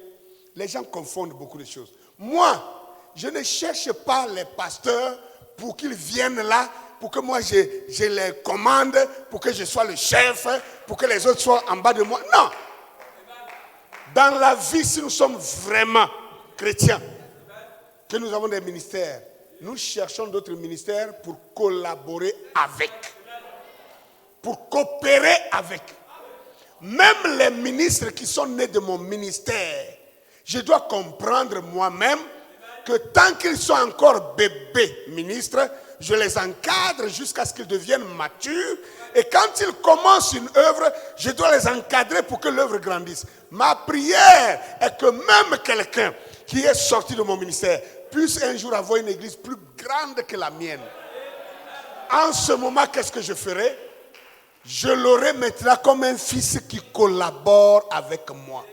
les gens confondent beaucoup de choses. Moi, je ne cherche pas les pasteurs pour qu'ils viennent là, pour que moi je les commande, pour que je sois le chef, pour que les autres soient en bas de moi. Non. Dans la vie, si nous sommes vraiment chrétiens, que nous avons des ministères, nous cherchons d'autres ministères pour collaborer avec, pour coopérer avec. Même les ministres qui sont nés de mon ministère, je dois comprendre moi-même que tant qu'ils sont encore bébés ministres, je les encadre jusqu'à ce qu'ils deviennent matures. Et quand ils commencent une œuvre, je dois les encadrer pour que l'œuvre grandisse. Ma prière est que même quelqu'un qui est sorti de mon ministère puisse un jour avoir une église plus grande que la mienne. En ce moment, qu'est-ce que je ferai? Je l'aurai maintenant comme un fils qui collabore avec moi.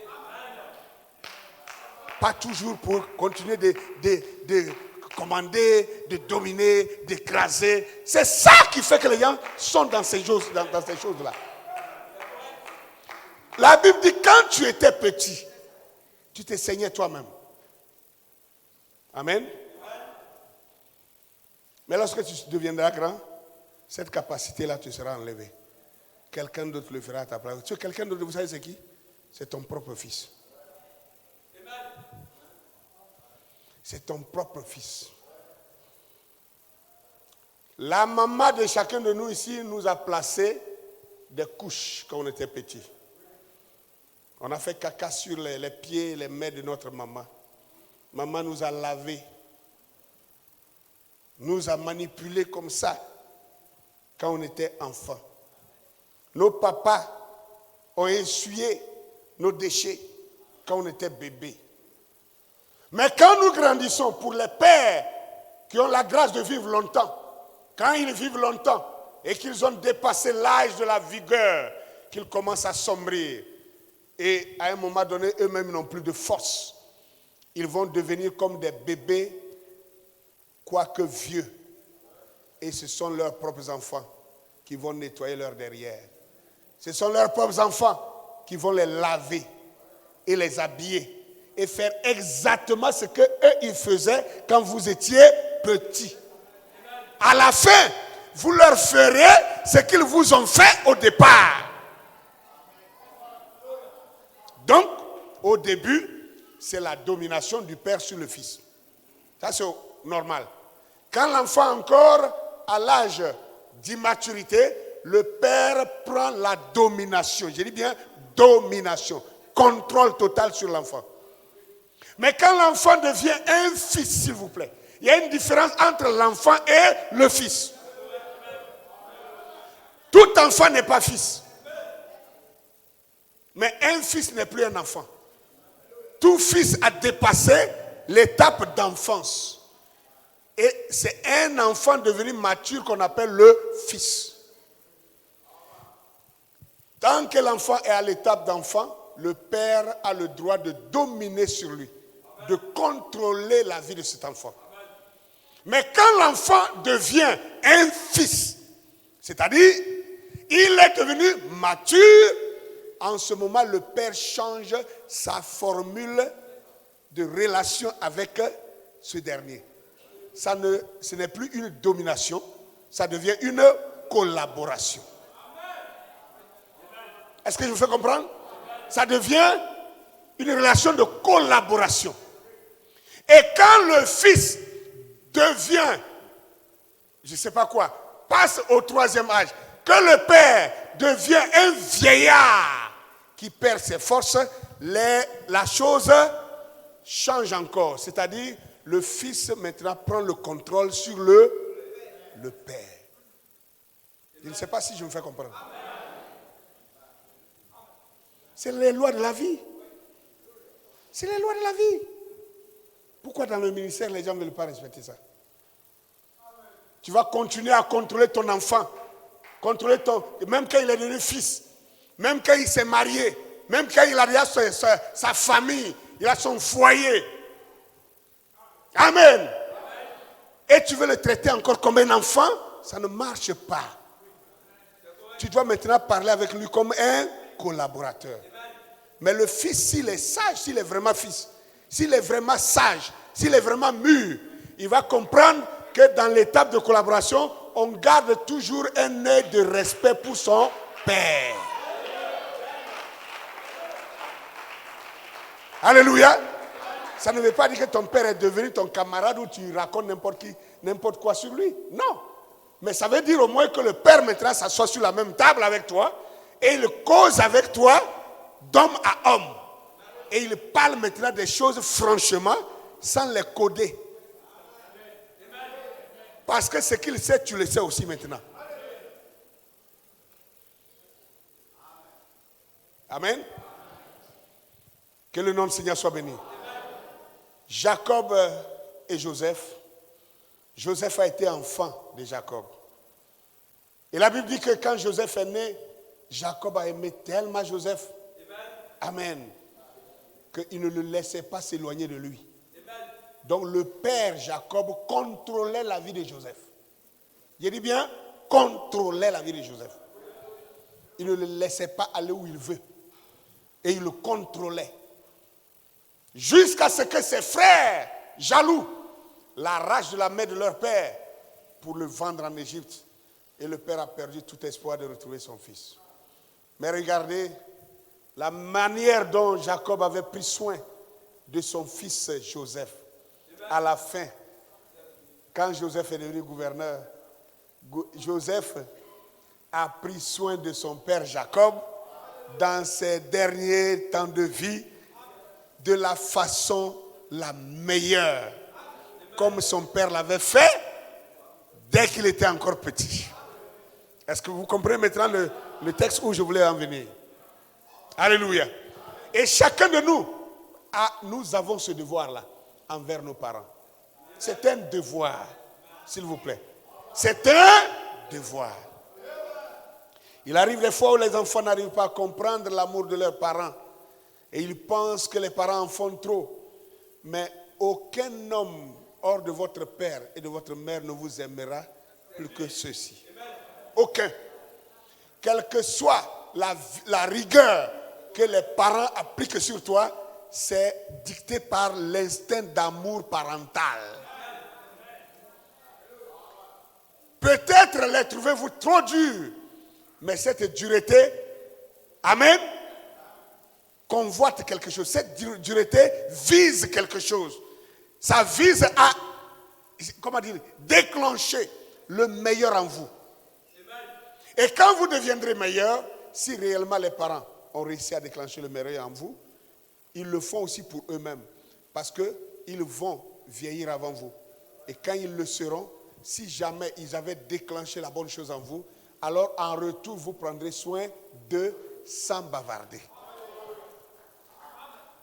Pas toujours pour continuer de commander, de dominer, d'écraser. C'est ça qui fait que les gens sont dans ces choses-là. La Bible dit, quand tu étais petit, tu te saignais toi-même. Amen. Mais lorsque tu deviendras grand, cette capacité-là te sera enlevée. Quelqu'un d'autre le fera à ta place. Tu sais, quelqu'un d'autre, vous savez c'est qui? C'est ton propre fils. C'est ton propre fils. La maman de chacun de nous ici nous a placé des couches quand on était petit. On a fait caca sur les pieds et les mains de notre maman. Maman nous a lavés. Nous a manipulés comme ça quand on était enfant. Nos papas ont essuyé nos déchets quand on était bébé. Mais quand nous grandissons, pour les pères qui ont la grâce de vivre longtemps, quand ils vivent longtemps et qu'ils ont dépassé l'âge de la vigueur, qu'ils commencent à sombrer et à un moment donné, eux-mêmes n'ont plus de force, ils vont devenir comme des bébés, quoique vieux. Et ce sont leurs propres enfants qui vont nettoyer leur derrière. Ce sont leurs propres enfants qui vont les laver et les habiller et faire exactement ce que eux ils faisaient quand vous étiez petits. À la fin, vous leur ferez ce qu'ils vous ont fait au départ. Donc, au début, c'est la domination du père sur le fils. Ça, c'est normal. Quand l'enfant encore à l'âge d'immaturité, le père prend la domination. Je dis bien domination. Contrôle total sur l'enfant. Mais quand l'enfant devient un fils, s'il vous plaît, il y a une différence entre l'enfant et le fils. Tout enfant n'est pas fils. Mais un fils n'est plus un enfant. Tout fils a dépassé l'étape d'enfance. Et c'est un enfant devenu mature qu'on appelle le fils. Tant que l'enfant est à l'étape d'enfant, le père a le droit de dominer sur lui, de contrôler la vie de cet enfant. Mais quand l'enfant devient un fils, c'est-à-dire, il est devenu mature, en ce moment, le père change sa formule de relation avec ce dernier. Ce n'est plus une domination, ça devient une collaboration. Est-ce que je vous fais comprendre? Ça devient une relation de collaboration. Et quand le fils devient, je ne sais pas quoi, passe au 3e âge, que le père devient un vieillard qui perd ses forces, la chose change encore. C'est-à-dire, le fils maintenant prend le contrôle sur le père. Je ne sais pas si je me fais comprendre. C'est les lois de la vie. C'est les lois de la vie. Pourquoi dans le ministère, les gens ne veulent pas respecter ça? Tu vas continuer à contrôler ton enfant. Même quand il est devenu fils. Même quand il s'est marié. Même quand il a déjà sa famille. Il a son foyer. Amen. Et tu veux le traiter encore comme un enfant? Ça ne marche pas. Tu dois maintenant parler avec lui comme un collaborateur. Mais le fils, s'il est sage, s'il est vraiment fils, s'il est vraiment sage, s'il est vraiment mûr, il va comprendre que dans l'étape de collaboration, on garde toujours un œil de respect pour son père. Alléluia. Ça ne veut pas dire que ton père est devenu ton camarade ou tu racontes n'importe quoi sur lui. Non. Mais ça veut dire au moins que le père maintenant s'assoit sur la même table avec toi et il cause avec toi d'homme à homme. Et il parle maintenant des choses franchement sans les coder. Parce que ce qu'il sait, tu le sais aussi maintenant. Amen. Que le nom du Seigneur soit béni. Jacob et Joseph. Joseph a été enfant de Jacob. Et la Bible dit que quand Joseph est né, Jacob a aimé tellement Joseph. Amen. Qu'il ne le laissait pas s'éloigner de lui. Donc le père Jacob contrôlait la vie de Joseph. Je dis bien, contrôlait la vie de Joseph. Il ne le laissait pas aller où il veut. Et il le contrôlait. Jusqu'à ce que ses frères, jaloux, l'arrachent de la main de leur père pour le vendre en Égypte. Et le père a perdu tout espoir de retrouver son fils. Mais regardez la manière dont Jacob avait pris soin de son fils Joseph. À la fin, quand Joseph est devenu gouverneur, Joseph a pris soin de son père Jacob dans ses derniers temps de vie de la façon la meilleure, comme son père l'avait fait dès qu'il était encore petit. Est-ce que vous comprenez maintenant le texte où je voulais en venir? Alléluia. Et chacun de nous avons ce devoir-là envers nos parents. C'est un devoir, s'il vous plaît. C'est un devoir. Il arrive des fois où les enfants n'arrivent pas à comprendre l'amour de leurs parents. Et ils pensent que les parents en font trop. Mais aucun homme hors de votre père et de votre mère ne vous aimera plus que ceux-ci. Aucun. Quelle que soit la rigueur que les parents appliquent sur toi, c'est dicté par l'instinct d'amour parental. Peut-être les trouvez-vous trop durs, mais cette dureté, amen, convoite quelque chose. Cette dureté vise quelque chose. Ça vise à, déclencher le meilleur en vous. Et quand vous deviendrez meilleur, si réellement les parents ont réussi à déclencher le meilleur en vous, ils le font aussi pour eux-mêmes. Parce qu'ils vont vieillir avant vous. Et quand ils le seront, si jamais ils avaient déclenché la bonne chose en vous, alors en retour, vous prendrez soin d'eux sans bavarder.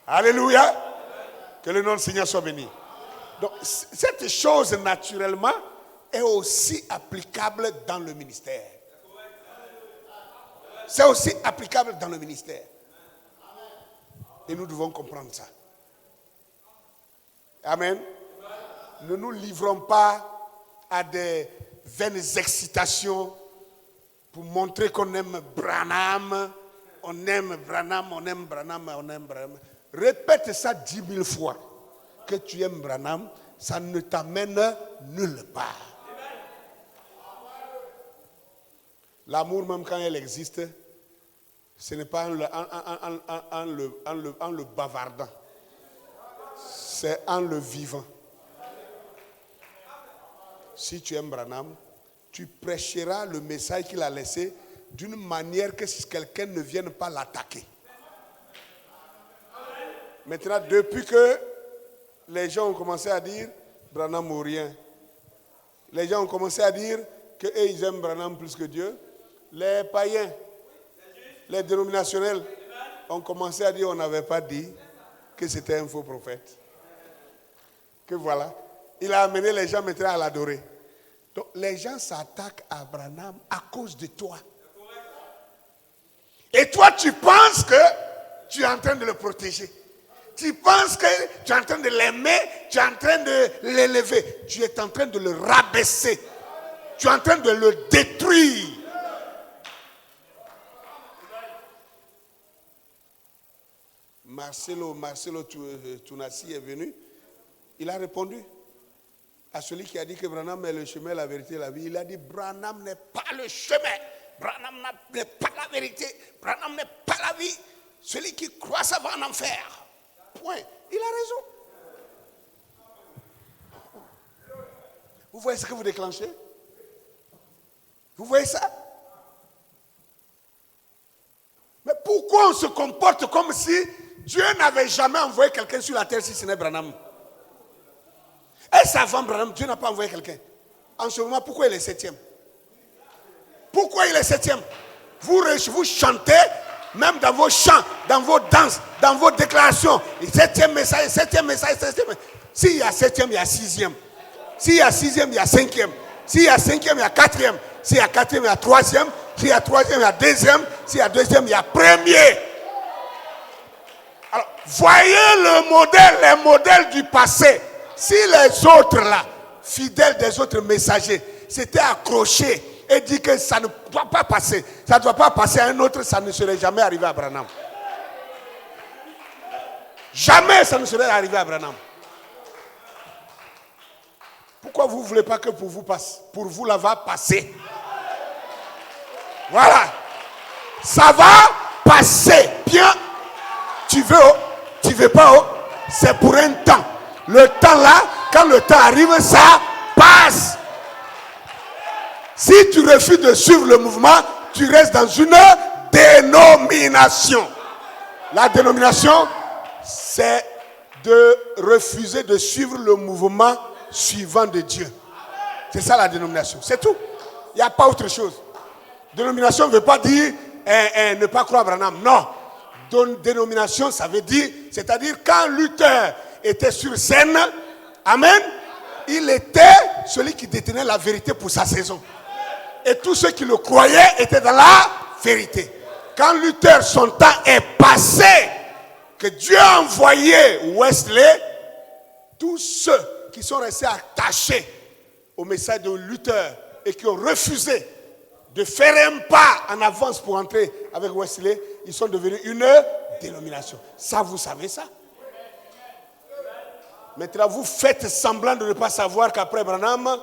Alléluia. Que le nom du Seigneur soit béni. Donc, cette chose, naturellement, est aussi applicable dans le ministère. C'est aussi applicable dans le ministère. Et nous devons comprendre ça. Amen. Ne nous livrons pas à des vaines excitations pour montrer qu'on aime Branham. On aime Branham, on aime Branham, on aime Branham. Répète ça 10 000 fois. Que tu aimes Branham, ça ne t'amène nulle part. L'amour, même quand elle existe, ce n'est pas en le bavardant. C'est en le vivant. Si tu aimes Branham, tu prêcheras le message qu'il a laissé d'une manière que quelqu'un ne vienne pas l'attaquer. Maintenant, depuis que les gens ont commencé à dire Branham ou rien, les gens ont commencé à dire qu'ils aiment Branham plus que Dieu, les païens, les dénominationnels ont commencé à dire on n'avait pas dit que c'était un faux prophète. Que voilà. Il a amené les gens maintenant à l'adorer. Donc les gens s'attaquent à Branham à cause de toi. Et toi tu penses que tu es en train de le protéger. Tu penses que tu es en train de l'aimer, tu es en train de l'élever. Tu es en train de le rabaisser. Tu es en train de le détruire. Marcelo Tunasi est venu. Il a répondu à celui qui a dit que Branham est le chemin, la vérité et la vie. Il a dit Branham n'est pas le chemin. Branham n'est pas la vérité. Branham n'est pas la vie. Celui qui croit ça va en enfer. Point. Il a raison. Vous voyez ce que vous déclenchez? Vous voyez ça? Mais pourquoi on se comporte comme si Dieu n'avait jamais envoyé quelqu'un sur la terre si ce n'est Branham? Est-ce avant Branham, Dieu n'a pas envoyé quelqu'un? En ce moment, pourquoi il est septième? Pourquoi il est septième? Vous chantez, même dans vos chants, dans vos danses, dans vos déclarations. Septième message, septième message, septième. S'il y a septième, il y a sixième. S'il y a sixième, il y a cinquième. S'il y a cinquième, il y a quatrième. S'il y a quatrième, il y a troisième. S'il y a troisième, il y a deuxième. S'il y a deuxième, il y a premier. Alors, voyez le modèle, les modèles du passé. Si les autres là, fidèles des autres messagers, s'étaient accrochés et dit que ça ne doit pas passer, ça ne doit pas passer à un autre, ça ne serait jamais arrivé à Branham. Jamais ça ne serait arrivé à Branham. Pourquoi vous ne voulez pas que pour vous passe? Pour vous, là va passer. Voilà. Ça va passer. Bien. Tu veux pas, c'est pour un temps. Le temps là, quand le temps arrive, ça passe. Si tu refuses de suivre le mouvement, tu restes dans une dénomination. La dénomination, c'est de refuser de suivre le mouvement suivant de Dieu. C'est ça la dénomination. C'est tout. Il n'y a pas autre chose. Dénomination ne veut pas dire ne pas croire à Branham. Non. Dénomination, ça veut dire, c'est-à-dire quand Luther était sur scène, amen, il était celui qui détenait la vérité pour sa saison. Et tous ceux qui le croyaient étaient dans la vérité. Quand Luther, son temps est passé, que Dieu a envoyé Wesley, tous ceux qui sont restés attachés au message de Luther et qui ont refusé de faire un pas en avance pour entrer avec Wesley, ils sont devenus une dénomination. Ça, vous savez ça? Maintenant, vous faites semblant de ne pas savoir qu'après Branham,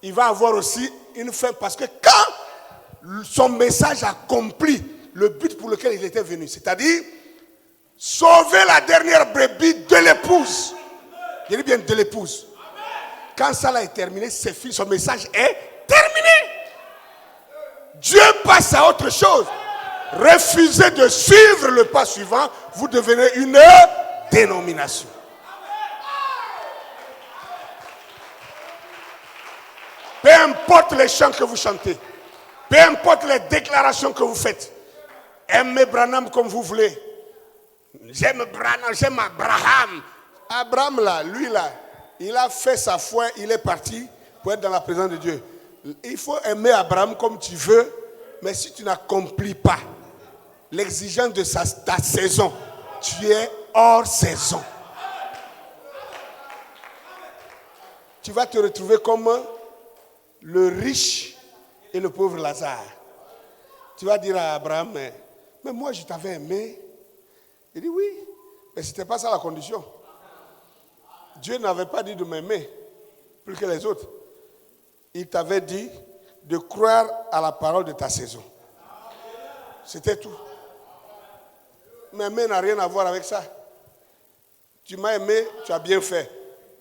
il va avoir aussi une fin. Parce que quand son message accomplit le but pour lequel il était venu, c'est-à-dire sauver la dernière brebis de l'épouse. Je dis bien de l'épouse. Quand ça est terminé, c'est fini, son message est terminé. Dieu passe à autre chose. Refusez de suivre le pas suivant, vous devenez une dénomination. Peu importe les chants que vous chantez, peu importe les déclarations que vous faites, aimez Branham comme vous voulez. J'aime Branham, j'aime Abraham. Abraham là, lui là, il a fait sa foi, il est parti pour être dans la présence de Dieu. Il faut aimer Abraham comme tu veux, mais si tu n'accomplis pas l'exigence de ta saison, tu es hors saison. Tu vas te retrouver comme le riche et le pauvre Lazare. Tu vas dire à Abraham, mais moi je t'avais aimé. Il dit oui, mais ce n'était pas ça la condition. Dieu n'avait pas dit de m'aimer plus que les autres. Il t'avait dit de croire à la parole de ta saison. C'était tout. M'aimer n'a rien à voir avec ça. Tu m'as aimé, tu as bien fait.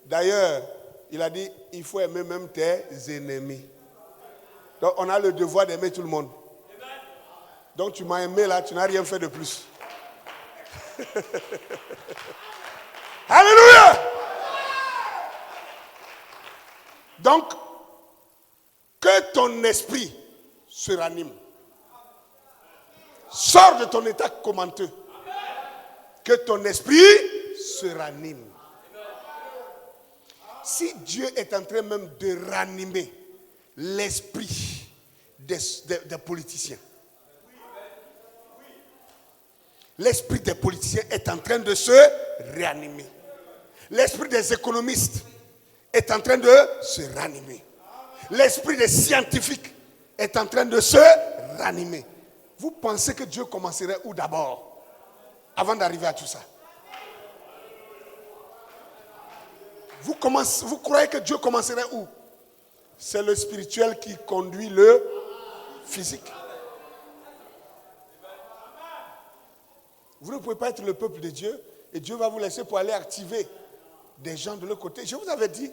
D'ailleurs, il a dit, il faut aimer même tes ennemis. Donc on a le devoir d'aimer tout le monde. Donc tu m'as aimé là, tu n'as rien fait de plus. Alléluia! Donc, que ton esprit se ranime. Sors de ton état commenteux. Que ton esprit se ranime. Si Dieu est en train même de ranimer l'esprit des politiciens, l'esprit des politiciens est en train de se réanimer. L'esprit des économistes est en train de se ranimer. L'esprit des scientifiques est en train de se ranimer. Vous pensez que Dieu commencerait où d'abord, avant d'arriver à tout ça? Vous croyez que Dieu commencerait où? C'est le spirituel qui conduit le physique. Vous ne pouvez pas être le peuple de Dieu et Dieu va vous laisser pour aller activer des gens de l'autre côté. Je vous avais dit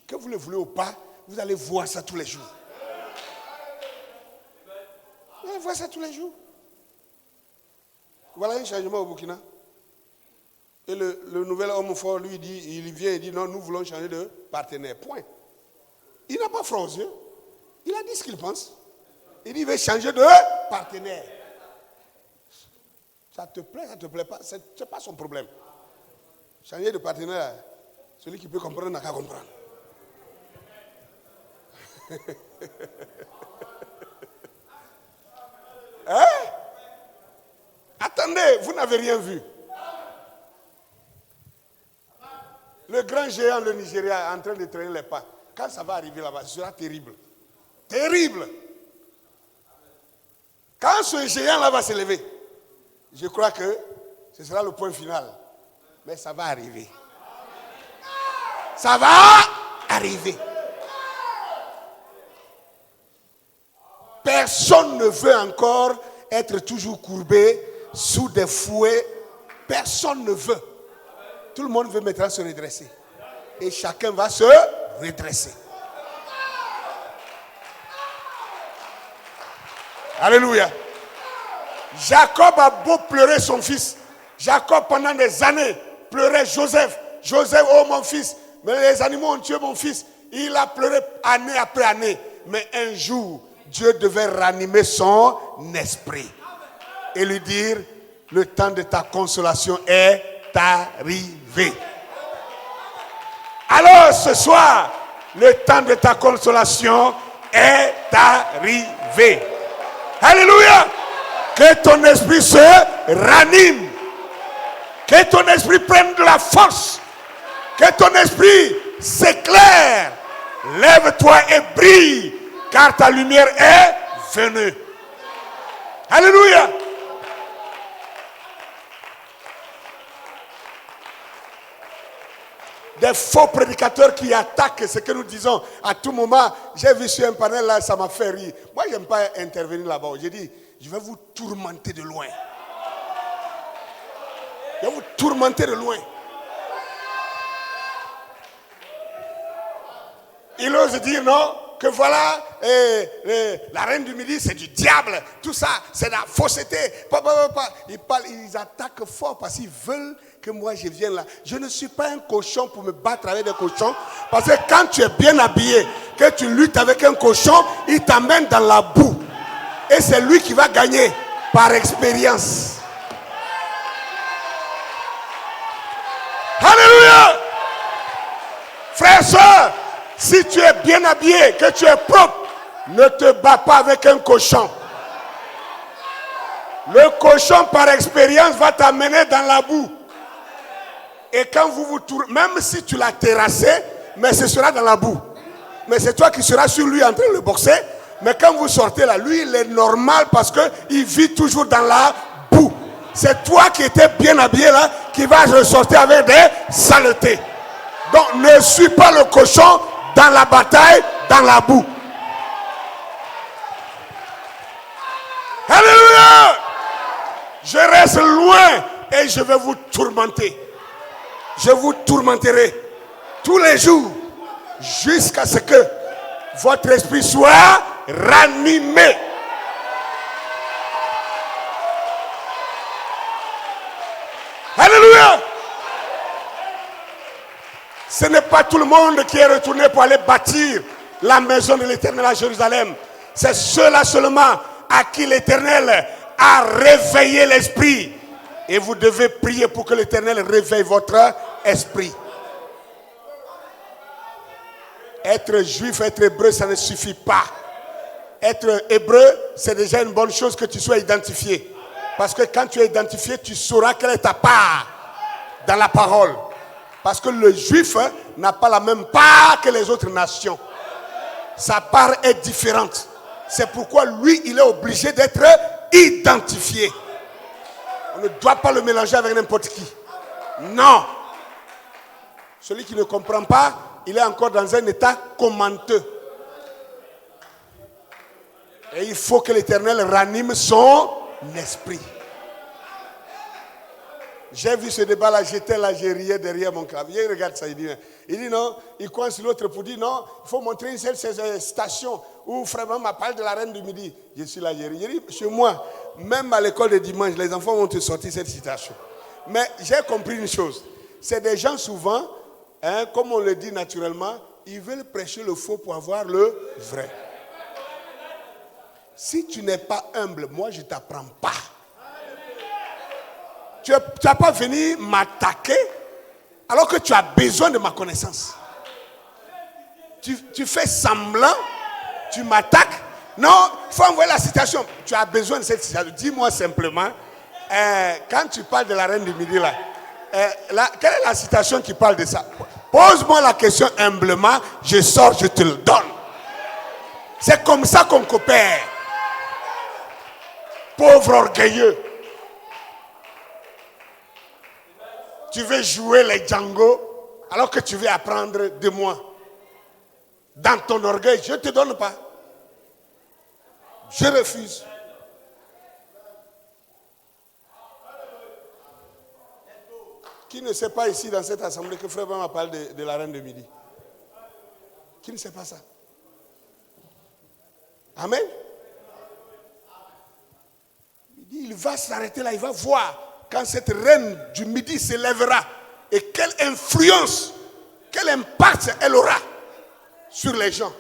que vous le voulez ou pas, vous allez voir ça tous les jours. Vous allez voir ça tous les jours. Voilà un changement au Burkina. Et le nouvel homme fort, lui, il vient et dit, non, nous voulons changer de partenaire. Point. Il n'a pas froid aux yeux. Il a dit ce qu'il pense. Il dit, il veut changer de partenaire. Ça te plaît, ça ne te plaît pas, ce n'est pas son problème. Changer de partenaire, celui qui peut comprendre n'a qu'à comprendre. Hein? Attendez, vous n'avez rien vu. Le grand géant, le Nigeria, est en train de traîner les pas. Quand ça va arriver là-bas, ce sera terrible. Terrible. Quand ce géant-là va se lever, je crois que ce sera le point final. Mais ça va arriver. Ça va arriver. Personne ne veut encore être toujours courbé sous des fouets. Personne ne veut. Tout le monde veut maintenant se redresser. Et chacun va se redresser. Alléluia. Jacob a beau pleurer son fils. Jacob pendant des années pleurait Joseph. Joseph, oh mon fils. Mais les animaux ont tué mon fils. Il a pleuré année après année. Mais un jour, Dieu devait ranimer son esprit. Et lui dire, le temps de ta consolation est arrivé. Alors ce soir, le temps de ta consolation est arrivé. Alléluia. Que ton esprit se ranime. Que ton esprit prenne de la force. Que ton esprit s'éclaire. Lève-toi et brille, car ta lumière est venue. Alléluia. Des faux prédicateurs qui attaquent ce que nous disons à tout moment. J'ai vu sur un panel là, ça m'a fait rire. Moi, je n'aime pas intervenir là-bas. J'ai dit, je vais vous tourmenter de loin. Je vais vous tourmenter de loin. Il ose dire non, que voilà, la reine du midi, c'est du diable. Tout ça, c'est de la fausseté. Ils attaquent fort parce qu'ils veulent que moi je vienne là. Je ne suis pas un cochon pour me battre avec des cochons. Parce que quand tu es bien habillé, que tu luttes avec un cochon, il t'amène dans la boue. Et c'est lui qui va gagner par expérience. Alléluia! Frères, sœurs, si tu es bien habillé, que tu es propre, ne te bats pas avec un cochon. Le cochon, par expérience, va t'amener dans la boue. Et quand vous vous tournez, même si tu l'as terrassé, mais ce sera dans la boue. Mais c'est toi qui seras sur lui en train de le boxer. Mais quand vous sortez là, lui, il est normal parce qu'il vit toujours dans la boue. C'est toi qui étais bien habillé là, qui vas ressortir avec des saletés. Donc, ne suis pas le cochon dans la bataille, dans la boue. Alléluia! Je reste loin et je vais vous tourmenter. Je vous tourmenterai tous les jours jusqu'à ce que votre esprit soit ranimé. Alléluia! Ce n'est pas tout le monde qui est retourné pour aller bâtir la maison de l'Éternel à Jérusalem. C'est ceux-là seulement à qui l'Éternel a réveillé l'esprit. Et vous devez prier pour que l'Éternel réveille votre esprit. Être juif, être hébreu, ça ne suffit pas. Être hébreu, c'est déjà une bonne chose que tu sois identifié. Parce que quand tu es identifié, tu sauras quelle est ta part dans la parole. Parce que le juif n'a pas la même part que les autres nations. Sa part est différente. C'est pourquoi lui, il est obligé d'être identifié. On ne doit pas le mélanger avec n'importe qui. Non. Celui qui ne comprend pas, il est encore dans un état commenteux. Et il faut que l'Éternel ranime son esprit. J'ai vu ce débat-là, j'étais là, j'ai riais derrière mon clavier. Regarde ça, il dit non, il coince l'autre pour dire non, il faut montrer une seule station où vraiment m'a parlé de la reine du midi. Je suis là, j'ai ri. Chez moi, même à l'école de dimanche, les enfants vont te sortir cette citation. Mais j'ai compris une chose, c'est des gens souvent, comme on le dit naturellement, ils veulent prêcher le faux pour avoir le vrai. Si tu n'es pas humble, moi je ne t'apprends pas. Tu n'as pas venu m'attaquer alors que tu as besoin de ma connaissance. Tu fais semblant, tu m'attaques. Non, il faut envoyer la citation. Tu as besoin de cette citation. Dis-moi simplement, quand tu parles de la reine du midi, quelle est la citation qui parle de ça? Pose-moi la question humblement, je sors, je te le donne. C'est comme ça qu'on coopère. Pauvre orgueilleux. Tu veux jouer les Django alors que tu veux apprendre de moi. Dans ton orgueil, je ne te donne pas. Je refuse. Qui ne sait pas ici dans cette assemblée que Frère Bama parle de la reine de midi? Qui ne sait pas ça? Amen. Il va s'arrêter là, il va voir quand cette reine du midi se lèvera et quelle influence, quel impact elle aura sur les gens.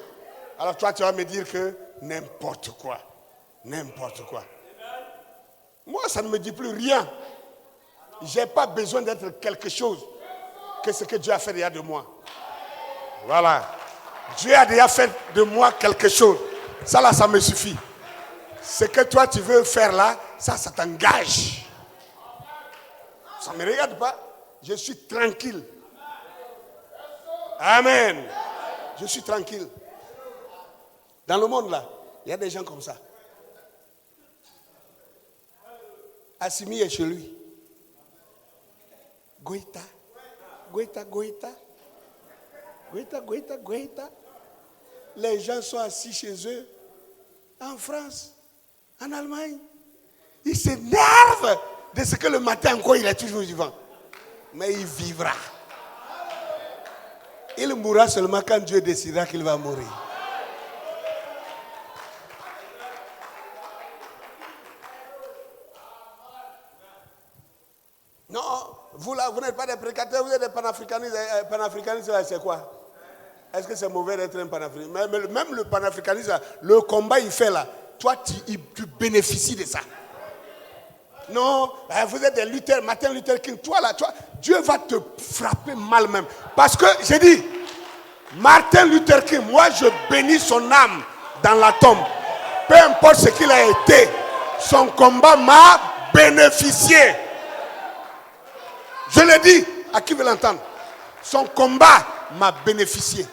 Alors toi, tu vas me dire que n'importe quoi. N'importe quoi. Moi, ça ne me dit plus rien. Je n'ai pas besoin d'être quelque chose que ce que Dieu a fait déjà de moi. Voilà. Dieu a déjà fait de moi quelque chose. Ça là, ça me suffit. Ce que toi, tu veux faire là, ça t'engage. Ça ne me regarde pas. Je suis tranquille. Amen. Je suis tranquille. Dans le monde là, il y a des gens comme ça. Assimi est chez lui. Goïta. Goïta, Goïta. Goïta, Goïta, Goïta. Les gens sont assis chez eux. En France, en Allemagne. Ils s'énervent de ce que le matin encore il est toujours vivant. Mais il vivra. Il mourra seulement quand Dieu décidera qu'il va mourir. Non, vous là, vous n'êtes pas des prédicateurs, vous êtes des panafricanistes. Panafricanistes, c'est quoi? Est-ce que c'est mauvais d'être un panafricaniste? Même le panafricanisme, le combat il fait là, toi tu bénéficies de ça. Non, vous êtes des Luther, Martin Luther King. Toi là, Dieu va te frapper mal même. Parce que j'ai dit, Martin Luther King, moi je bénis son âme dans la tombe. Peu importe ce qu'il a été, Son combat m'a bénéficié. Je le dis, à qui veut l'entendre? Son combat m'a bénéficié.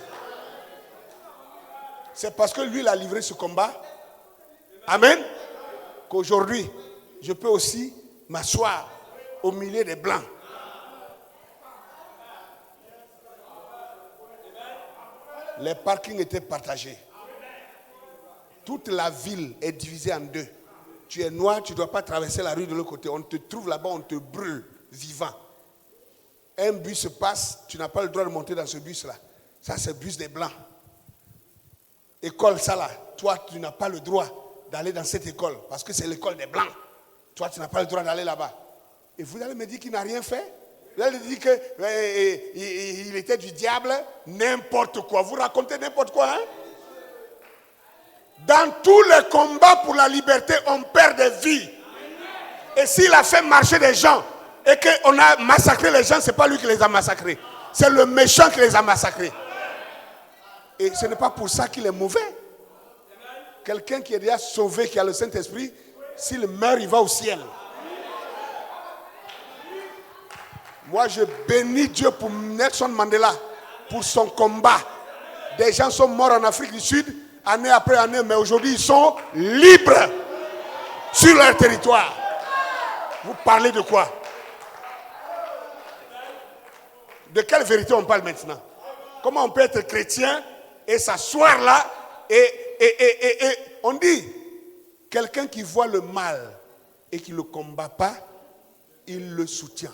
C'est parce que lui, il a livré ce combat. Amen. Qu'aujourd'hui, je peux aussi m'asseoir au milieu des blancs. Les parkings étaient partagés. Toute la ville est divisée en deux. Tu es noir, tu ne dois pas traverser la rue de l'autre côté. On te trouve là-bas, on te brûle vivant. Un bus passe, tu n'as pas le droit de monter dans ce bus-là. Ça, c'est le bus des blancs. École, ça là. Toi, tu n'as pas le droit d'aller dans cette école parce que c'est l'école des blancs. Toi, tu n'as pas le droit d'aller là-bas. Et vous allez me dire qu'il n'a rien fait? Vous allez dire qu'il était du diable, n'importe quoi. Vous racontez n'importe quoi, hein? Dans tous les combats pour la liberté, on perd des vies. Et s'il a fait marcher des gens et qu'on a massacré les gens, ce n'est pas lui qui les a massacrés. C'est le méchant qui les a massacrés. Et ce n'est pas pour ça qu'il est mauvais. Quelqu'un qui est déjà sauvé, qui a le Saint-Esprit, s'il meurt, il va au ciel. Moi, je bénis Dieu pour Nelson Mandela, pour son combat. Des gens sont morts en Afrique du Sud, année après année, mais aujourd'hui, ils sont libres sur leur territoire. Vous parlez de quoi? De quelle vérité on parle maintenant? Comment on peut être chrétien et s'asseoir là et on dit, quelqu'un qui voit le mal et qui ne le combat pas, il le soutient.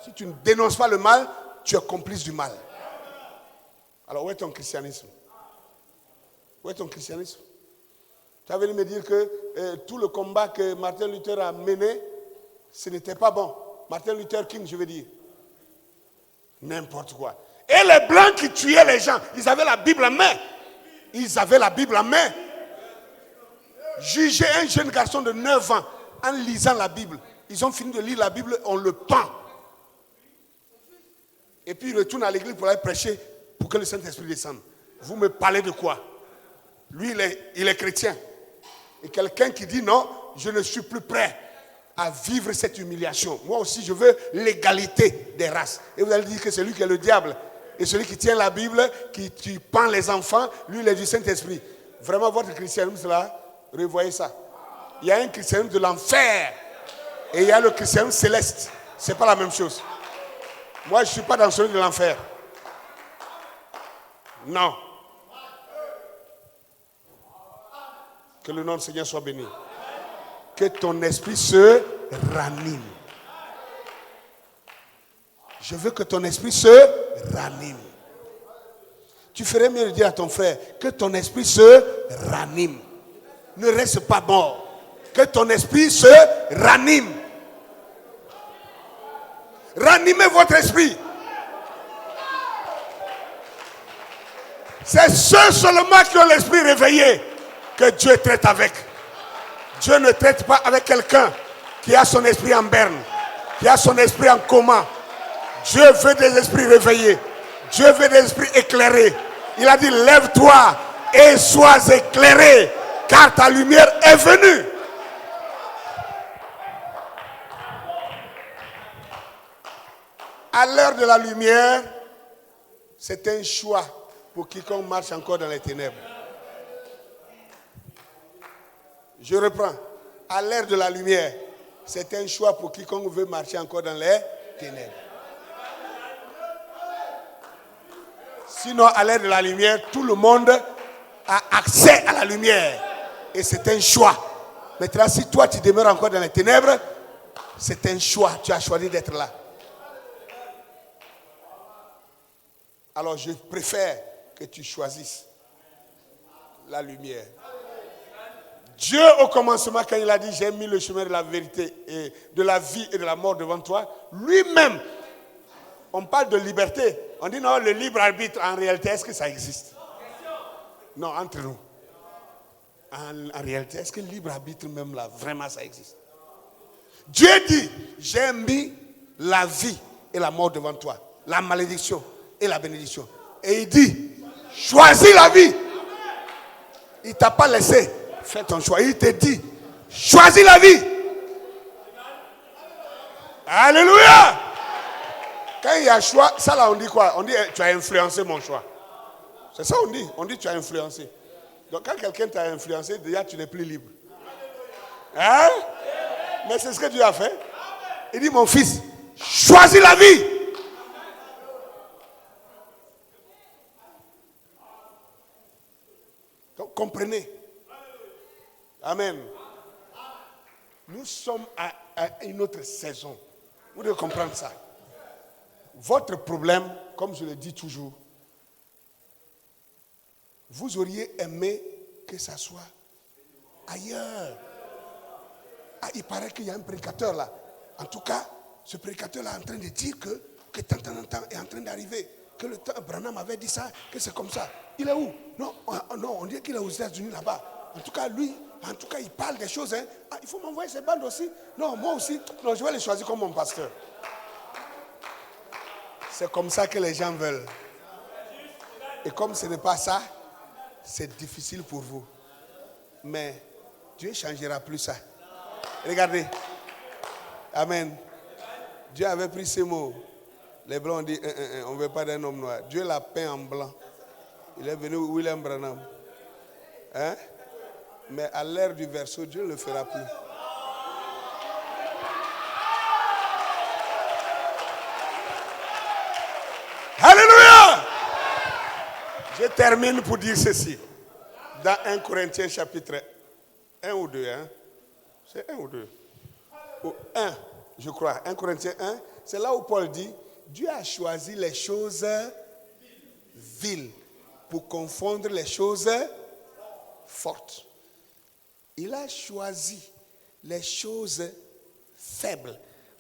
Si tu ne dénonces pas le mal, tu es complice du mal. Alors où est ton christianisme? Où est ton christianisme? Tu as venu me dire que tout le combat que Martin Luther a mené, ce n'était pas bon. Martin Luther King, je veux dire. N'importe quoi. Et les blancs qui tuaient les gens, ils avaient la Bible en main. Ils avaient la Bible en main. Juger un jeune garçon de 9 ans en lisant la Bible. Ils ont fini de lire la Bible, on le pend. Et puis ils retournent à l'église pour aller prêcher pour que le Saint-Esprit descende. Vous me parlez de quoi? Lui, il est chrétien. Et quelqu'un qui dit non, je ne suis plus prêt à vivre cette humiliation. Moi aussi, je veux l'égalité des races. Et vous allez dire que c'est lui qui est le diable. Et celui qui tient la Bible, qui pend les enfants, lui, il est du Saint-Esprit. Vraiment, votre christianisme, là, revoyez ça. Il y a un christianisme de l'enfer et il y a le christianisme céleste. Ce n'est pas la même chose. Moi, je ne suis pas dans celui de l'enfer. Non. Que le nom du Seigneur soit béni. Que ton esprit se ranime. Je veux que ton esprit se ranime. Tu ferais mieux de dire à ton frère que ton esprit se ranime. Ne reste pas mort. Que ton esprit se ranime. Ranimez votre esprit. C'est ceux seulement qui ont l'esprit réveillé que Dieu traite avec. Dieu ne traite pas avec quelqu'un qui a son esprit en berne, qui a son esprit en coma. Dieu veut des esprits réveillés. Dieu veut des esprits éclairés. Il a dit, lève-toi et sois éclairé, car ta lumière est venue. À l'heure de la lumière, c'est un choix pour quiconque marche encore dans les ténèbres. Je reprends. À l'heure de la lumière, c'est un choix pour quiconque veut marcher encore dans les ténèbres. Sinon, à l'ère de la lumière, tout le monde a accès à la lumière. Et c'est un choix. Maintenant, si toi, tu demeures encore dans les ténèbres, c'est un choix. Tu as choisi d'être là. Alors, je préfère que tu choisisses la lumière. Dieu, au commencement, quand il a dit, j'ai mis le chemin de la vérité, et de la vie et de la mort devant toi, lui-même, on parle de liberté. On dit non, le libre arbitre, en réalité, est-ce que ça existe? Non, entre nous. En réalité, est-ce que le libre arbitre même là, vraiment ça existe? Dieu dit, j'ai mis la vie et la mort devant toi, la malédiction et la bénédiction. Et il dit, choisis la vie. Il ne t'a pas laissé faire ton choix. Il te dit, choisis la vie. Alléluia. Quand il y a choix, ça là on dit quoi? On dit, tu as influencé mon choix. C'est ça on dit. On dit, tu as influencé. Donc quand quelqu'un t'a influencé, déjà tu n'es plus libre. Hein? Mais c'est ce que Dieu a fait. Il dit, mon fils, choisis la vie. Donc comprenez. Amen. Nous sommes à une autre saison. Vous devez comprendre ça. Votre problème, comme je le dis toujours, vous auriez aimé que ça soit ailleurs. Ah, il paraît qu'il y a un prédicateur là. En tout cas, ce prédicateur là est en train de dire que tant est en train d'arriver. Que le temps, Branham avait dit ça, que c'est comme ça. Il est où? Non, on dit qu'il est aux États-Unis là-bas. En tout cas, lui, il parle des choses. Hein. Ah, il faut m'envoyer ces bandes aussi. Non, moi aussi. Non, je vais les choisir comme mon pasteur. C'est comme ça que les gens veulent. Et comme ce n'est pas ça, c'est difficile pour vous. Mais Dieu ne changera plus ça. Regardez. Amen. Dieu avait pris ces mots. Les blancs ont dit, on ne veut pas d'un homme noir. Dieu l'a peint en blanc. Il est venu William Branham. Hein? Mais à l'ère du verseau, Dieu ne le fera plus. Alléluia! Je termine pour dire ceci. Dans 1 Corinthiens chapitre 1 ou 2, hein? C'est 1 ou 2? Ou 1, je crois. 1 Corinthiens 1, c'est là où Paul dit, Dieu a choisi les choses viles pour confondre les choses fortes. Il a choisi les choses faibles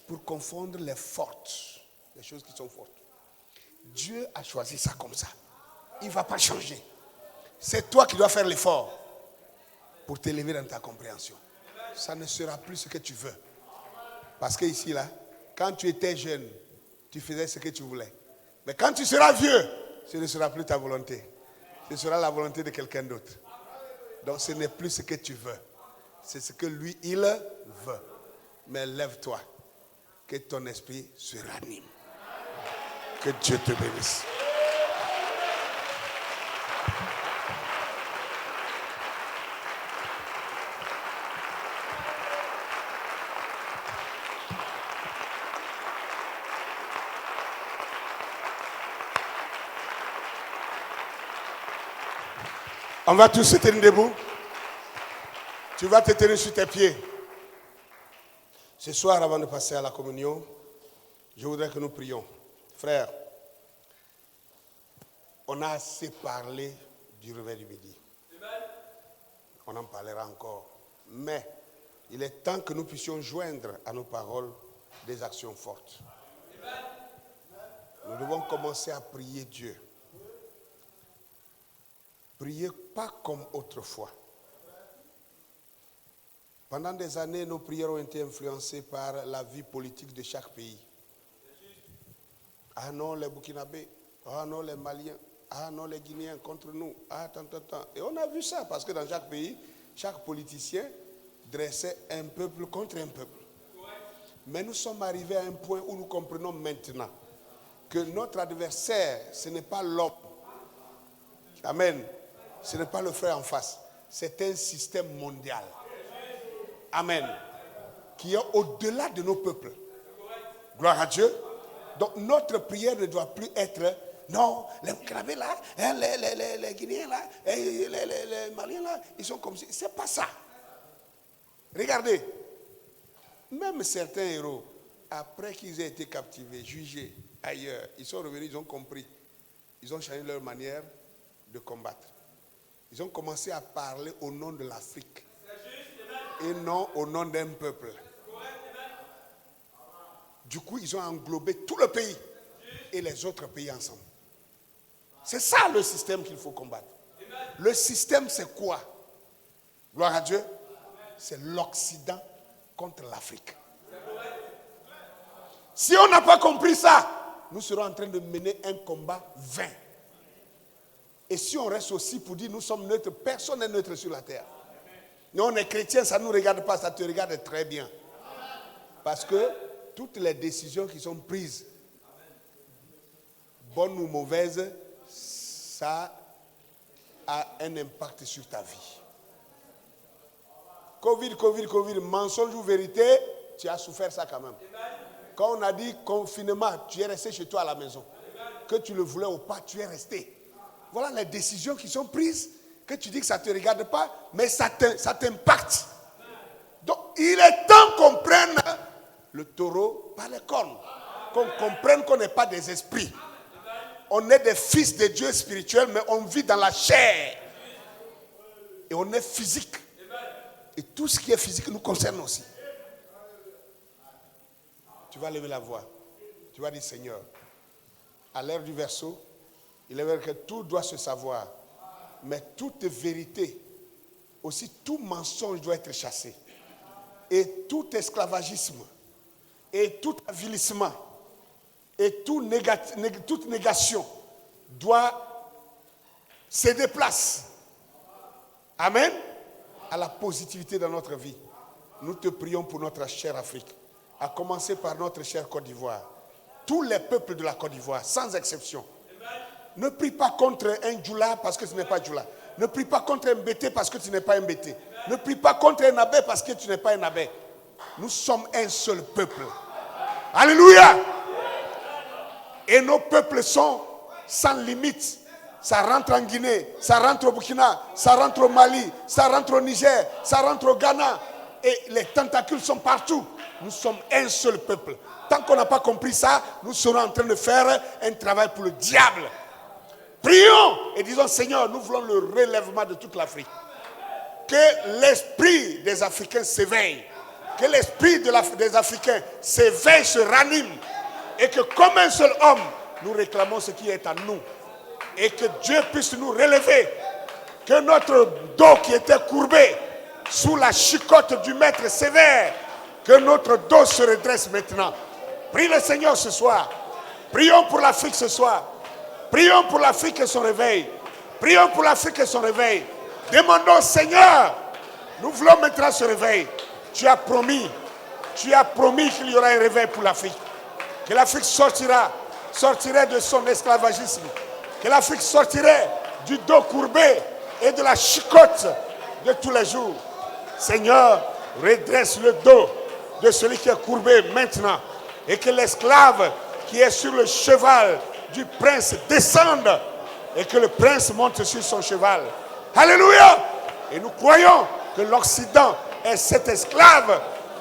pour confondre les fortes, les choses qui sont fortes. Dieu a choisi ça comme ça. Il ne va pas changer. C'est toi qui dois faire l'effort pour t'élever dans ta compréhension. Ça ne sera plus ce que tu veux. Parce que ici, là, quand tu étais jeune, tu faisais ce que tu voulais. Mais quand tu seras vieux, ce ne sera plus ta volonté. Ce sera la volonté de quelqu'un d'autre. Donc ce n'est plus ce que tu veux. C'est ce que lui, il veut. Mais lève-toi. Que ton esprit se ranime. Que Dieu te bénisse. On va tous se tenir debout. Tu vas te tenir sur tes pieds. Ce soir, avant de passer à la communion, je voudrais que nous prions. Frères, on a assez parlé du réveil du midi. On en parlera encore. Mais il est temps que nous puissions joindre à nos paroles des actions fortes. Nous devons commencer à prier Dieu. Priez pas comme autrefois. Pendant des années, nos prières ont été influencées par la vie politique de chaque pays. Ah non, les Burkinabés. Ah non, les Maliens. Ah non, les Guinéens contre nous. Ah, tant. Et on a vu ça, parce que dans chaque pays, chaque politicien dressait un peuple contre un peuple. Mais nous sommes arrivés à un point où nous comprenons maintenant que notre adversaire, ce n'est pas l'homme. Amen. Ce n'est pas le frère en face. C'est un système mondial. Amen. Qui est au-delà de nos peuples. Gloire à Dieu. Donc notre prière ne doit plus être, non, les Burkinabés là, hein, les Guinéens là, les Maliens là, ils sont comme si. C'est pas ça. Regardez. Même certains héros, après qu'ils aient été captivés, jugés ailleurs, ils sont revenus, ils ont compris. Ils ont changé leur manière de combattre. Ils ont commencé à parler au nom de l'Afrique et non au nom d'un peuple. Du coup, ils ont englobé tout le pays et les autres pays ensemble. C'est ça le système qu'il faut combattre. Le système, c'est quoi? Gloire à Dieu. C'est l'Occident contre l'Afrique. Si on n'a pas compris ça, nous serons en train de mener un combat vain. Et si on reste aussi pour dire nous sommes neutres, personne n'est neutre sur la terre. Nous, on est chrétiens, ça ne nous regarde pas, ça te regarde très bien. Parce que toutes les décisions qui sont prises, bonnes ou mauvaises, ça a un impact sur ta vie. Covid, mensonge ou vérité, tu as souffert ça quand même. Quand on a dit confinement, tu es resté chez toi à la maison. Que tu le voulais ou pas, tu es resté. Voilà les décisions qui sont prises, que tu dis que ça ne te regarde pas, mais ça t'impacte. Donc, il est temps qu'on prenne le taureau par les cornes. Qu'on comprenne qu'on n'est pas des esprits. On est des fils de Dieu spirituels, mais on vit dans la chair. Et on est physique. Et tout ce qui est physique nous concerne aussi. Tu vas lever la voix. Tu vas dire, Seigneur, à l'ère du verseau, il est vrai que tout doit se savoir. Mais toute vérité, aussi tout mensonge doit être chassé. Et tout esclavagisme, et tout avilissement, et toute négation doit céder place. Amen. À la positivité dans notre vie. Nous te prions pour notre chère Afrique. À commencer par notre chère Côte d'Ivoire. Tous les peuples de la Côte d'Ivoire, sans exception. Ne prie pas contre un Djoula parce que tu n'es pas Djoula. Ne prie pas contre un Bété parce que tu n'es pas un Bété. Ne prie pas contre un Abé parce que tu n'es pas un Abé. Nous sommes un seul peuple. Alléluia. Et nos peuples sont sans limite. Ça rentre en Guinée, ça rentre au Burkina, ça rentre au Mali, ça rentre au Niger, ça rentre au Ghana. Et les tentacules sont partout. Nous sommes un seul peuple. Tant qu'on n'a pas compris ça, nous serons en train de faire un travail pour le diable. Prions et disons, Seigneur, nous voulons le relèvement de toute l'Afrique. Que l'esprit des Africains s'éveille. Que l'esprit des Africains s'éveille, se ranime. Et que comme un seul homme, nous réclamons ce qui est à nous. Et que Dieu puisse nous relever. Que notre dos qui était courbé sous la chicote du maître sévère, que notre dos se redresse maintenant. Prie le Seigneur ce soir. Prions pour l'Afrique ce soir. Prions pour l'Afrique et son réveil. Prions pour l'Afrique et son réveil. Demandons, Seigneur, nous voulons maintenant ce réveil. Tu as promis qu'il y aura un réveil pour l'Afrique. Que l'Afrique sortirait de son esclavagisme. Que l'Afrique sortirait du dos courbé et de la chicote de tous les jours. Seigneur, redresse le dos de celui qui est courbé maintenant. Et que l'esclave qui est sur le cheval du prince descende. Et que le prince monte sur son cheval. Alléluia! Et nous croyons que l'Occident est cet esclave